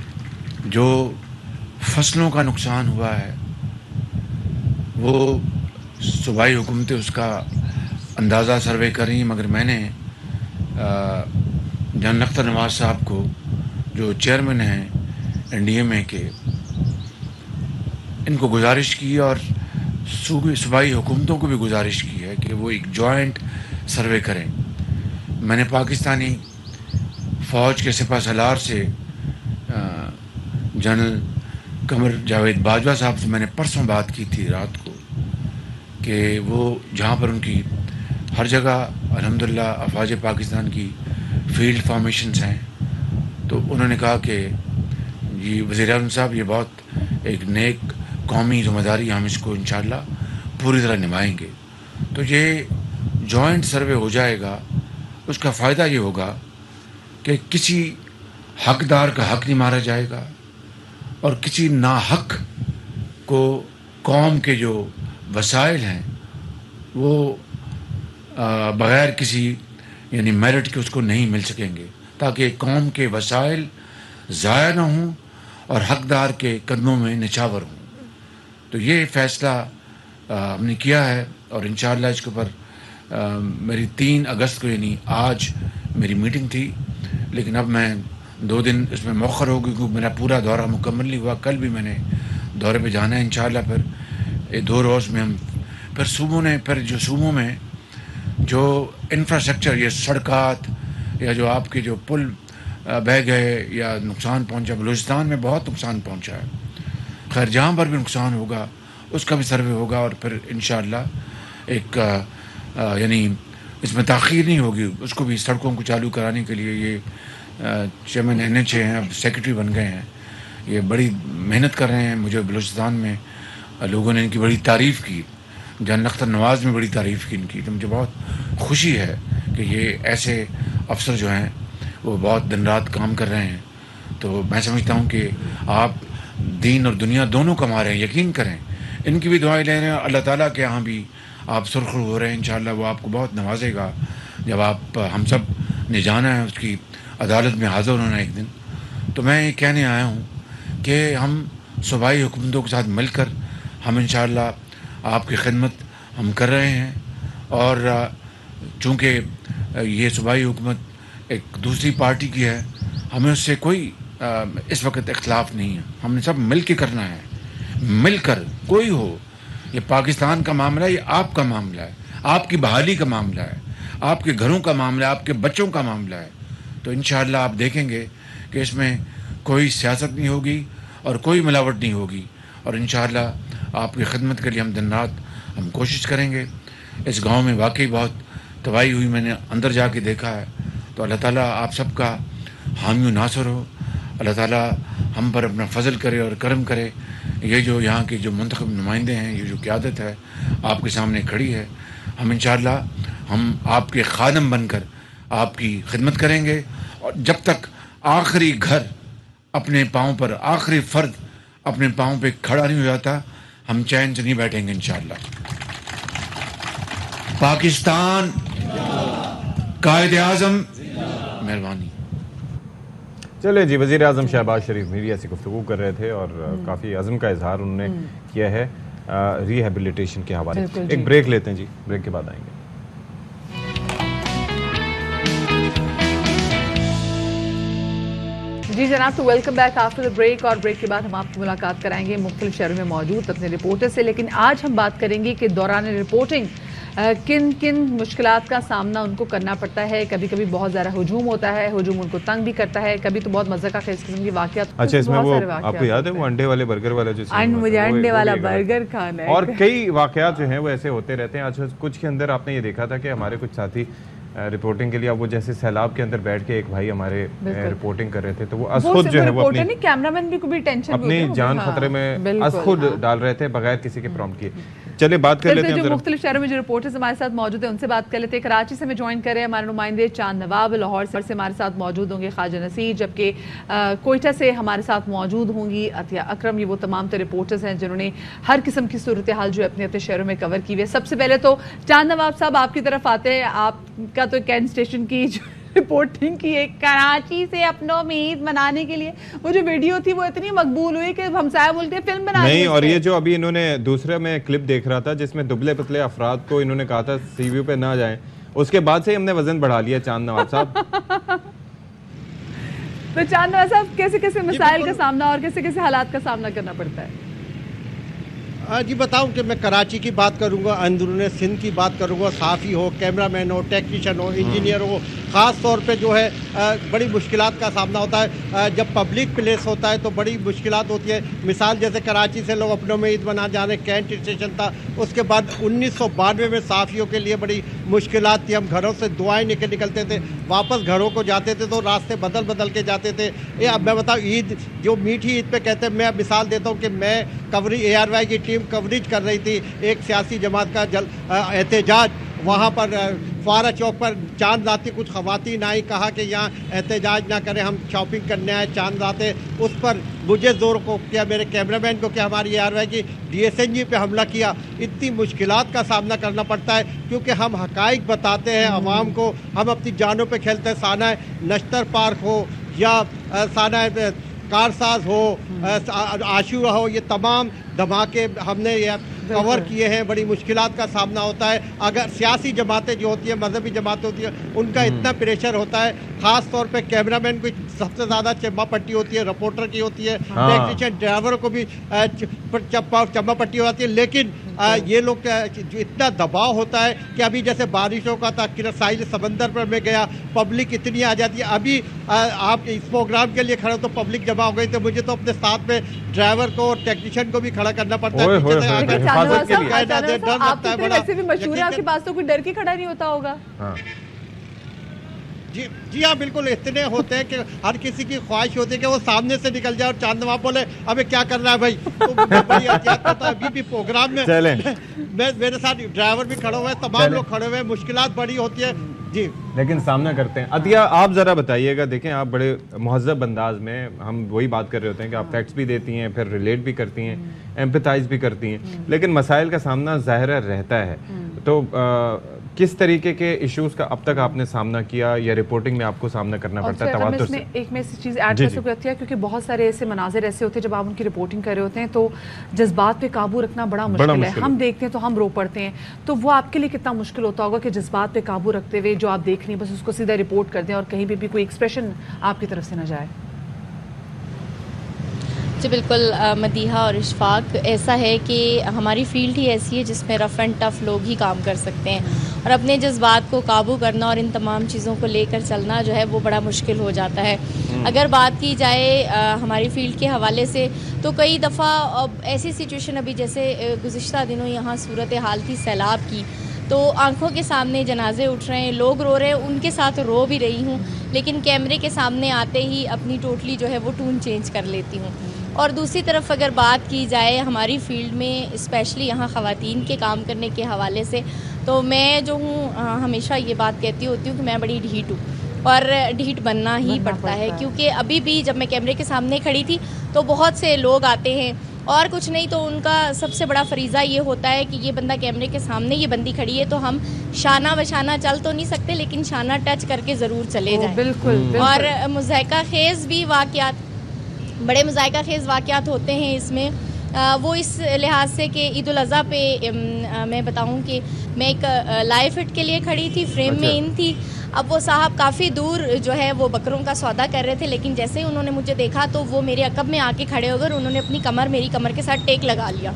P: जो फसलों का नुकसान हुआ है वो सूबाई हुकूमतें उसका अंदाज़ा सर्वे कर रही हैं, मगर मैंने जनरल अख्तर नवाज़ साहब को, जो चेयरमैन हैं NDMA के, इनको गुजारिश की और सूबाई हुकूमतों को भी गुजारिश की है कि वो एक जॉइंट सर्वे करें। मैंने पाकिस्तानी फ़ौज के सिपह सलार से जनरल कमर जावेद बाजवा साहब से मैंने परसों बात की थी रात को, कि वो जहाँ पर उनकी हर जगह अल्हम्दुलिल्लाह अफवाज पाकिस्तान की फील्ड फॉर्मेशंस हैं, तो उन्होंने कहा कि जी वज़ीर आज़म साहब, ये बहुत एक नेक कौमी ज़िम्मेदारी, हम इसको इंशाअल्लाह पूरी तरह निभाएंगे। तो ये जॉइंट सर्वे हो जाएगा, उसका फ़ायदा ये होगा कि किसी हकदार का हक नहीं मारा जाएगा और किसी नाहक को कौम के जो वसाइल हैं वो बग़ैर किसी यानी मेरिट के उसको नहीं मिल सकेंगे, ताकि कौम के वसाइल ज़ाया ना हों और हकदार के कदमों में निछावर हों। तो ये फ़ैसला हमने किया है और इंशाअल्लाह इसके ऊपर मेरी 3 अगस्त को यानी आज मेरी मीटिंग थी, लेकिन अब मैं 2 दिन इसमें मौखर हो गई क्योंकि मेरा पूरा दौरा मुकम्मल नहीं हुआ. कल भी मैंने दौरे पे जाना है इंशाल्लाह. फिर ये 2 रोज़ में हम फिर सूबों में जो इंफ्रास्ट्रक्चर, ये सड़कात या जो आपके जो पुल बह गए या नुकसान पहुंचा, बलूचिस्तान में बहुत नुकसान पहुंचा है. खैर जहाँ पर भी नुकसान होगा उसका भी सर्वे होगा और फिर इंशाअल्लाह एक यानी इसमें ताख़ीर नहीं होगी. उसको भी सड़कों को चालू कराने के लिए ये चेयरमैन NHA हैं, अब सेक्रेटरी बन गए हैं. ये बड़ी मेहनत कर रहे हैं. मुझे बलूचिस्तान में लोगों ने इनकी बड़ी तारीफ़ की. जनरल अख्तर नवाज़ में बड़ी तारीफ़ की इनकी. तो मुझे बहुत खुशी है कि ये ऐसे अफसर जो हैं वो बहुत दिन रात काम कर रहे हैं. तो मैं समझता हूँ कि आप दीन और दुनिया दोनों कमा रहे हैं. यकीन करें, इनकी भी दुआएं ले रहे हैं. अल्लाह ताला के यहाँ भी आप सुरखरू हो रहे हैं. इंशाअल्लाह वो आपको बहुत नवाजेगा. जब आप हम सब ने जाना है उसकी अदालत में हाज़िर होना एक दिन. तो मैं ये कहने आया हूँ कि हम सूबाई हुकूमतों के साथ मिलकर हम इंशाअल्लाह आपकी खिदमत हम कर रहे हैं. और चूँकि ये सूबाई हुकूमत एक दूसरी पार्टी की है, हमें उससे कोई इस वक्त इख्तलाफ नहीं है. हमने सब मिल के करना है. मिलकर कोई हो, ये पाकिस्तान का मामला है, ये आपका मामला है, आपकी बहाली का मामला है, आपके घरों का मामला है, आपके बच्चों का मामला है. तो इंशाअल्लाह आप देखेंगे कि इसमें कोई सियासत नहीं होगी और कोई मिलावट नहीं होगी. और इंशाअल्लाह आपकी खिदमत के लिए हम दिन रात हम कोशिश करेंगे. इस गांव में वाकई बहुत तबाही हुई, मैंने अंदर जाके देखा है. तो अल्लाह ताला आप सबका हामी नासर हो. अल्लाह ताला हम पर अपना फजल करे और करम करे. ये जो यहाँ के जो मुंतखब नुमाइंदे हैं, ये जो क़यादत है आपके सामने खड़ी है, हम इंशाअल्लाह हम आपके खादम बनकर आपकी खिदमत करेंगे. और जब तक आखिरी घर अपने पाँव पर, आखिरी फ़र्द अपने पाँव पे खड़ा नहीं हो जाता, हम चैन से नहीं बैठेंगे इंशाअल्लाह. पाकिस्तान कायद आज़म, मेहरबानी.
B: चले जी, वज़ीर आज़म शहबाज शरीफ मीडिया से गुफ्तगू कर रहे थे और काफ़ी अज़म का इजहार उन्होंने किया है रिहेबिलिटेशन के हवाले से. एक ब्रेक लेते हैं जी, ब्रेक के बाद आएंगे.
A: जी जनाब, तो welcome back after the break. और ब्रेक के बाद हम आपकी मुलाकात कराएंगे मुख्तलिफ शहरों में मौजूद अपने रिपोर्टर से. लेकिन आज हम बात करेंगे कि दौरान रिपोर्टिंग किन किन मुश्किलात का सामना उनको करना पड़ता है. कभी कभी बहुत ज़्यादा हुजूम होता है, हुजूम उनको तंग भी करता है. कभी तो बहुत मज़े का किस्म की वाक़यात.
B: अच्छा, इसमें वो आपको याद है वो अंडे वाले बर्गर वाला जो
A: मुझे अंडे वाला बर्गर खाना है.
B: और कई वाक़यात जो हैं वो ऐसे होते रहते हैं. आज कुछ के अंदर आपने ये देखा था कि हमारे कुछ साथी रिपोर्टिंग के लिए, अब वो जैसे सैलाब के अंदर बैठ के एक भाई हमारे रिपोर्टिंग कर रहे थे, तो वो असखुद जो है वो अपनी
A: कैमरामैन भी कोई टेंशन
B: अपनी जान खतरे में असखुद डाल रहे थे बगैर किसी के प्रॉम्प्ट किए. चलिए बात कर लेते हैं.
A: जो मुख्तलिफ शहरों में जो रिपोर्टर्स हमारे साथ मौजूद हैं उनसे बात कर लेते हैं. कराची से हमें ज्वाइन कर रहे हैं हमारे नुमाइंदे चांद नवाब. लाहौर से हमारे साथ मौजूद होंगे ख्वाजा नसीर, जबकि कोयटा से हमारे साथ मौजूद होंगी अतिया अकरम. ये वो तमाम तो रिपोर्टर्स हैं जिन्होंने हर किस्म की सूरत हाल जो अपने अपने शहरों में कवर की हुई है. सबसे पहले तो चांद नवाब साहब आपकी तरफ आते हैं. आपका तो कैंट स्टेशन की जो रिपोर्टिंग की है कराची से अपनों में ईद मनाने के लिए, वो जो वीडियो थी वो इतनी मकबूल हुई कि हमसाया बोलते हैं फिल्म बना
B: नहीं. और ये जो अभी इन्होंने दूसरा मैं क्लिप देख रहा था जिसमें दुबले पतले अफराद को इन्होंने कहा था सीव्यू पे ना जाएं, उसके बाद से हमने वजन बढ़ा लिया. चांद नवाब साहब
A: तो चांद नवाब साहब कैसे कैसे मसाइल का सामना और कैसे कैसे हालात का सामना करना पड़ता है?
S: जी बताऊं कि मैं कराची की बात करूंगा, अंदरूनी सिंध की बात करूंगा. सहाफ़ी हो, कैमरामैन हो, टेक्नीशियन हो, इंजीनियर हो, ख़ास तौर पे जो है बड़ी मुश्किलात का सामना होता है. जब पब्लिक प्लेस होता है तो बड़ी मुश्किलात होती है. मिसाल जैसे कराची से लोग अपनों में ईद मना जाने, कैंट स्टेशन था, उसके बाद 1992 में सहाफ़ियों के लिए बड़ी मुश्किलात थी. हम घरों से दुआएं निकलते थे, वापस घरों को जाते थे तो रास्ते बदल के जाते थे. ये अब मैं बताऊँ, ईद जो मीठी ईद पे कहते हैं, मैं मिसाल देता हूँ कि मैं कवरेज ARY की टीम कवरेज कर रही थी एक सियासी जमात का एहतजाज. वहाँ पर फारा चौक पर चांद रातें कुछ ख़वातीन आई, कहा कि यहाँ एहतजाज ना करें, हम शॉपिंग करने आए चांद रातें. उस पर मुझे ज़ोर को किया, मेरे कैमरामैन को, कि हमारी ARY की DSNG पे हमला किया. इतनी मुश्किलात का सामना करना पड़ता है क्योंकि हम हक़ाइक़ बताते हैं आवाम को. हम अपनी जानों पे खेलते हैं. साना नश्तर पार्क हो या साना कारसाज हो, आशूरा हो, ये तमाम धमाके हमने कवर किए हैं, बड़ी मुश्किलात का सामना होता है। अगर सियासी जमातें जो होती है, मजहबी जमातें होती है, उनका इतना प्रेशर होता है, खास तौर पे कैमरामैन को सबसे ज़्यादा चम्मा पट्टी होती है, रिपोर्टर की होती है, टेक्नीशियन ड्राइवर को भी चम्मा पट्टी होती है। लेकिन ये लोग जो इतना दबाव होता है कि अभी जैसे बारिशों का था, साहिल समंदर पर मैं गया, पब्लिक इतनी आ जाती है। अभी आप इस प्रोग्राम के लिए खड़े हो तो पब्लिक जमा हो गई, तो मुझे तो अपने साथ में ड्राइवर को और टेक्नीशियन को भी खड़ा करना पड़ता है।
A: वैसे भी मशहूर है, आपके पास तो कोई डर के खड़ा नहीं होता होगा।
S: जी हाँ, बिल्कुल इतने होते हैं कि हर किसी की ख्वाहिश होती है कि वो सामने से निकल जाए और चांद नवाब बोले अबे क्या कर रहा है भाई। तो बड़ी एहतियात करता है। अभी भी प्रोग्राम में मेरे साथ ड्राइवर भी खड़े हुए हैं, तमाम लोग खड़े हुए हैं, मुश्किलात बड़ी होती है जी,
B: लेकिन सामना करते हैं। अतिया, आप जरा बताइएगा, देखें आप बड़े मुहज़्ज़ब अंदाज में, हम वही बात कर रहे होते हैं कि आप फैक्ट्स भी देती हैं, फिर रिलेट भी करती हैं, एम्पैथाइज भी करती हैं, लेकिन मसाइल का सामना ज़ाहिर रहता है। तो किस तरीके के इश्यूज का अब तक आपने सामना किया या रिपोर्टिंग में आपको सामना करना पड़ता है तवातुर से?
A: एक में चीज़ ऐड कर सकती है, क्योंकि बहुत सारे ऐसे मनाजिर ऐसे होते हैं जब आप उनकी रिपोर्टिंग कर रहे होते हैं तो जज्बात पे काबू रखना बड़ा मुश्किल है। हम देखते हैं तो हम रो पड़ते हैं, तो वो आपके लिए कितना मुश्किल होता होगा कि जज्बात पे काबू रखते हुए जो आप देख रही हैं बस उसको सीधा रिपोर्ट कर दें और कहीं भी कोई एक्सप्रेशन आपकी तरफ से न जाए।
T: जी बिल्कुल मदीहा और इशफाक, ऐसा है कि हमारी फील्ड ही ऐसी है जिसमें रफ़ एंड टफ़ लोग ही काम कर सकते हैं और अपने जज्बात को काबू करना और इन तमाम चीज़ों को लेकर चलना जो है वो बड़ा मुश्किल हो जाता है। अगर बात की जाए हमारी फील्ड के हवाले से तो कई दफ़ा ऐसी सिचुएशन, अभी जैसे गुज़िश्ता दिनों यहाँ सूरत हाल थी सैलाब की, तो आंखों के सामने जनाजे उठ रहे हैं, लोग रो रहे हैं, उनके साथ रो भी रही हूँ, लेकिन कैमरे के सामने आते ही अपनी टोटली जो है वो टून चेंज कर लेती हूँ। और दूसरी तरफ अगर बात की जाए हमारी फील्ड में स्पेशली यहाँ ख़वातीन के काम करने के हवाले से, तो मैं जो हूँ हमेशा ये बात कहती होती हूँ कि मैं बड़ी ढीठ हूँ और ढीठ बनना ही पड़ता है, क्योंकि अभी भी जब मैं कैमरे के सामने खड़ी थी तो बहुत से लोग आते हैं और कुछ नहीं तो उनका सबसे बड़ा फरीज़ा ये होता है कि ये बंदा कैमरे के सामने, ये बंदी खड़ी है तो हम शाना बशाना चल तो नहीं सकते लेकिन शाना टच करके ज़रूर चले जाएं।
A: बिल्कुल।
T: और मुज़ायका खेज़ भी वाक़यात, बड़े मुज़ायका खेज़ वाक़यात होते हैं इसमें। वो इस लिहाज से कि ईद उल अज़हा पे मैं बताऊं कि मैं एक लाइव फिट के लिए खड़ी थी, फ्रेम में इन थी। अब वो साहब काफ़ी दूर जो है वो बकरों का सौदा कर रहे थे, लेकिन जैसे ही उन्होंने मुझे देखा तो वो मेरे अकब में आके खड़े हो गए और उन्होंने अपनी कमर मेरी कमर के साथ टेक लगा लिया।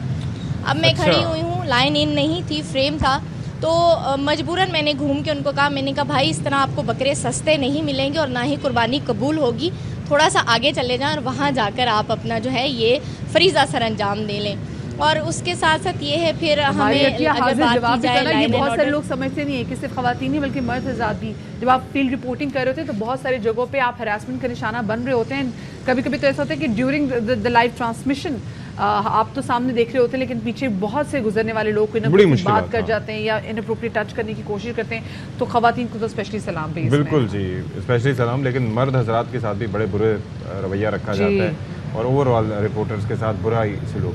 T: अब मैं खड़ी हुई हूँ, लाइन इन नहीं थी, फ्रेम था, तो मजबूरन मैंने घूम के उनको कहा, मैंने कहा भाई इस तरह आपको बकरे सस्ते नहीं मिलेंगे और ना ही कुर्बानी कबूल होगी, थोड़ा सा आगे चले जाएं और वहाँ जाकर आप अपना जो है ये फरीज़ा सर अंजाम दे लें। और उसके साथ साथ ये है फिर हमें अगर बात की जाए,
A: ये बहुत सारे लोग समझते नहीं है कि सिर्फ ख़वातीन ही बल्कि मर्द हज़रात भी जब आप फील्ड रिपोर्टिंग कर रहे होते हैं तो बहुत सारी जगहों पे आप हरासमेंट का निशाना बन रहे होते हैं। कभी कभी तो ऐसा होता है कि ड्यूरिंग द लाइव ट्रांसमिशन आप तो सामने देख रहे होते हैं लेकिन पीछे बहुत से गुजरने वाले लोग कोई ना कोई बात कर जाते हैं या इनअप्रोप्रिएट टच करने की कोशिश करते हैं, तो ख़वातीन को तो स्पेशली सलाम भी। बिल्कुल
B: जी, स्पेशली सलाम, लेकिन मर्द हज़रात के साथ भी बड़े बुरे रवैया रखा जाता है और ओवरऑल रिपोर्टर्स के साथ बुरा ही सलूक।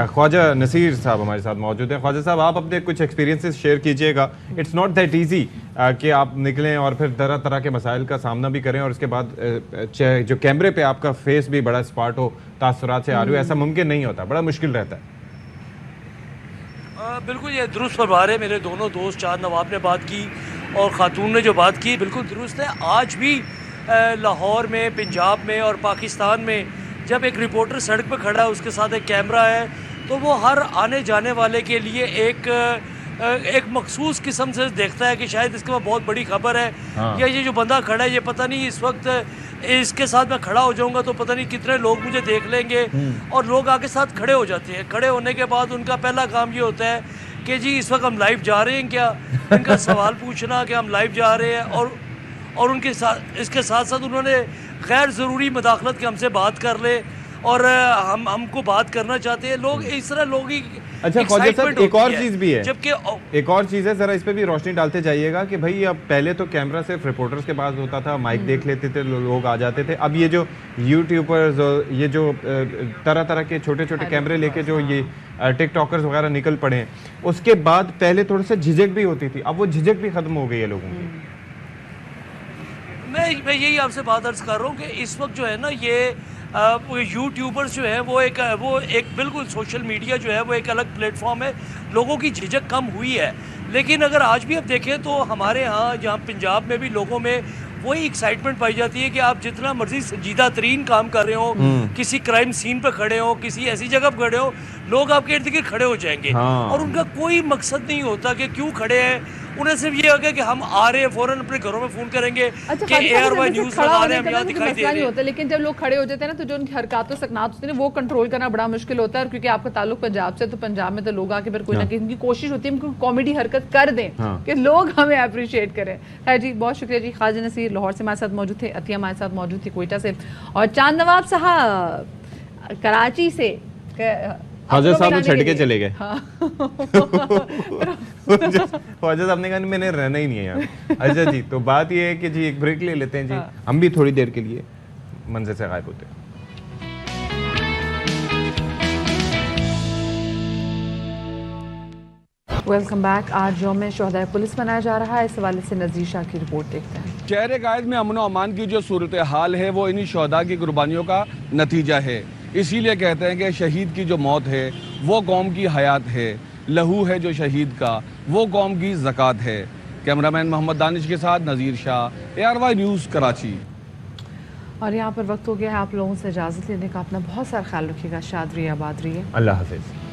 B: ख्वाजा नसीर साहब हमारे साथ मौजूद हैं। ख्वाजा साहब, आप अपने कुछ एक्सपीरियंसेस शेयर कीजिएगा। इट्स नॉट दैट ईजी कि आप निकलें और फिर तरह तरह के मसाइल का सामना भी करें और उसके बाद जो कैमरे पे आपका फेस भी बड़ा स्पार्ट हो, तासुरात से आ रही हो, ऐसा मुमकिन नहीं होता, बड़ा मुश्किल रहता है।
U: बिल्कुल ये दुरुस्त फरमा रहे मेरे दोनों दोस्त, चांद नवाब ने बात की और ख़ातून ने जो बात की बिल्कुल दुरुस्त है। आज भी लाहौर में, पंजाब में और पाकिस्तान में जब एक रिपोर्टर सड़क पर खड़ा है, उसके साथ एक कैमरा है, तो वो हर आने जाने वाले के लिए एक मखसूस किस्म से देखता है कि शायद इसके बाद बहुत बड़ी खबर है। या ये जो बंदा खड़ा है ये पता नहीं इस वक्त इसके साथ मैं खड़ा हो जाऊंगा तो पता नहीं कितने लोग मुझे देख लेंगे, और लोग आके साथ खड़े हो जाते हैं। खड़े होने के बाद उनका पहला काम ये होता है कि जी इस वक्त हम लाइव जा रहे हैं क्या, उनका सवाल पूछना कि हम लाइव जा रहे हैं, और उनके साथ इसके साथ साथ उन्होंने गैर ज़रूरी मदाखलत के हमसे बात कर ले और हमको बात करना चाहते हैं लोग, इस तरह लोग ही।
B: अच्छा ख्वाजा साहब, एक और चीज़ भी है, जबकि एक और चीज़ है, ज़रा इस पे भी रोशनी डालते जाइएगा कि भाई अब पहले तो कैमरा सिर्फ रिपोर्टर्स के पास होता था, माइक देख लेते थे, लोग आ जाते थे। अब ये जो यूट्यूबर्स, ये जो तरह तरह के छोटे छोटे कैमरे लेके जो ये टिकटॉकर्स वगैरह निकल पड़े हैं, उसके बाद पहले थोड़ा सा झिझक भी होती थी, अब वो झिझक भी खत्म हो गई है लोगों की।
U: मैं यही आपसे बात अर्ज कर रहा हूँ कि इस वक्त जो है ना ये یوٹیوبرز جو ہیں وہ ایک بالکل سوشل میڈیا جو ہے وہ ایک الگ پلیٹ فارم ہے، لوگوں کی جھجک کم ہوئی ہے. لیکن اگر آج بھی آپ دیکھیں تو ہمارے ہاں جہاں پنجاب میں بھی لوگوں میں وہی ایکسائٹمنٹ پائی جاتی ہے کہ آپ جتنا مرضی سنجیدہ ترین کام کر رہے ہوں، کسی کرائم سین پہ کھڑے ہوں، کسی ایسی جگہ پہ کھڑے ہوں، لوگ آپ کے ارد گرد کھڑے ہو جائیں گے اور ان کا کوئی مقصد نہیں ہوتا کہ کیوں کھڑے ہیں. انہیں صرف یہ ہوگا کہ ہم آ رہے ہیں، فوراً اپنے گھروں میں فون کریں گے کہ اے آر وائی نیوز لگا رہے ہیں، ہم یہاں دکھائی دے رہے ہیں.
A: لیکن جب لوگ کھڑے ہو جاتے ہیں نا تو جو ان کی حرکات و سکنات ہوتی ہیں وہ کنٹرول کرنا بڑا مشکل ہوتا ہے. اور کیونکہ آپ کا تعلق پنجاب سے، تو پنجاب میں تو لوگ آ کے پھر کوئی نہ کوئی ان کی کوشش ہوتی ہے کامیڈی حرکت کر دیں کہ لوگ ہمیں اپریشیٹ کریں. خیر جی، بہت شکریہ جی. خواجہ نصیر لاہور سے ہمارے ساتھ موجود تھے، عطیہ ہمارے ساتھ موجود تھی کوئٹہ سے، اور چاند نواب صاحب کراچی سے.
B: خواجہ صاحب نے چھٹ کے چلے گئے. خواجہ صاحب نے کہا میں نے رہنا ہی نہیں ہے یہاں. اچھا جی، تو بات یہ ہے کہ جی ایک بریک لے لیتے ہیں جی، ہم بھی تھوڑی دیر کے لیے منظر سے غائب ہوتے ہیں.
A: Welcome back. آج یوم شہدائے پولیس منایا جا رہا ہے. اس حوالے سے نذیر شاہ کی رپورٹ دیکھتے ہیں.
C: شہر قائد میں امن و امان کی جو صورتحال ہے وہ انہی شہداء کی قربانیوں کا نتیجہ ہے. اسی لیے کہتے ہیں کہ شہید کی جو موت ہے وہ قوم کی حیات ہے، لہو ہے جو شہید کا وہ قوم کی زکوٰۃ ہے. کیمرامین محمد دانش کے ساتھ نذیر شاہ، ARY نیوز کراچی.
A: اور یہاں پر وقت ہو گیا ہے آپ لوگوں سے اجازت لینے کا. اپنا بہت سارا خیال رکھیے گا. شاد رہیے، آباد رہیے.
B: اللہ حافظ.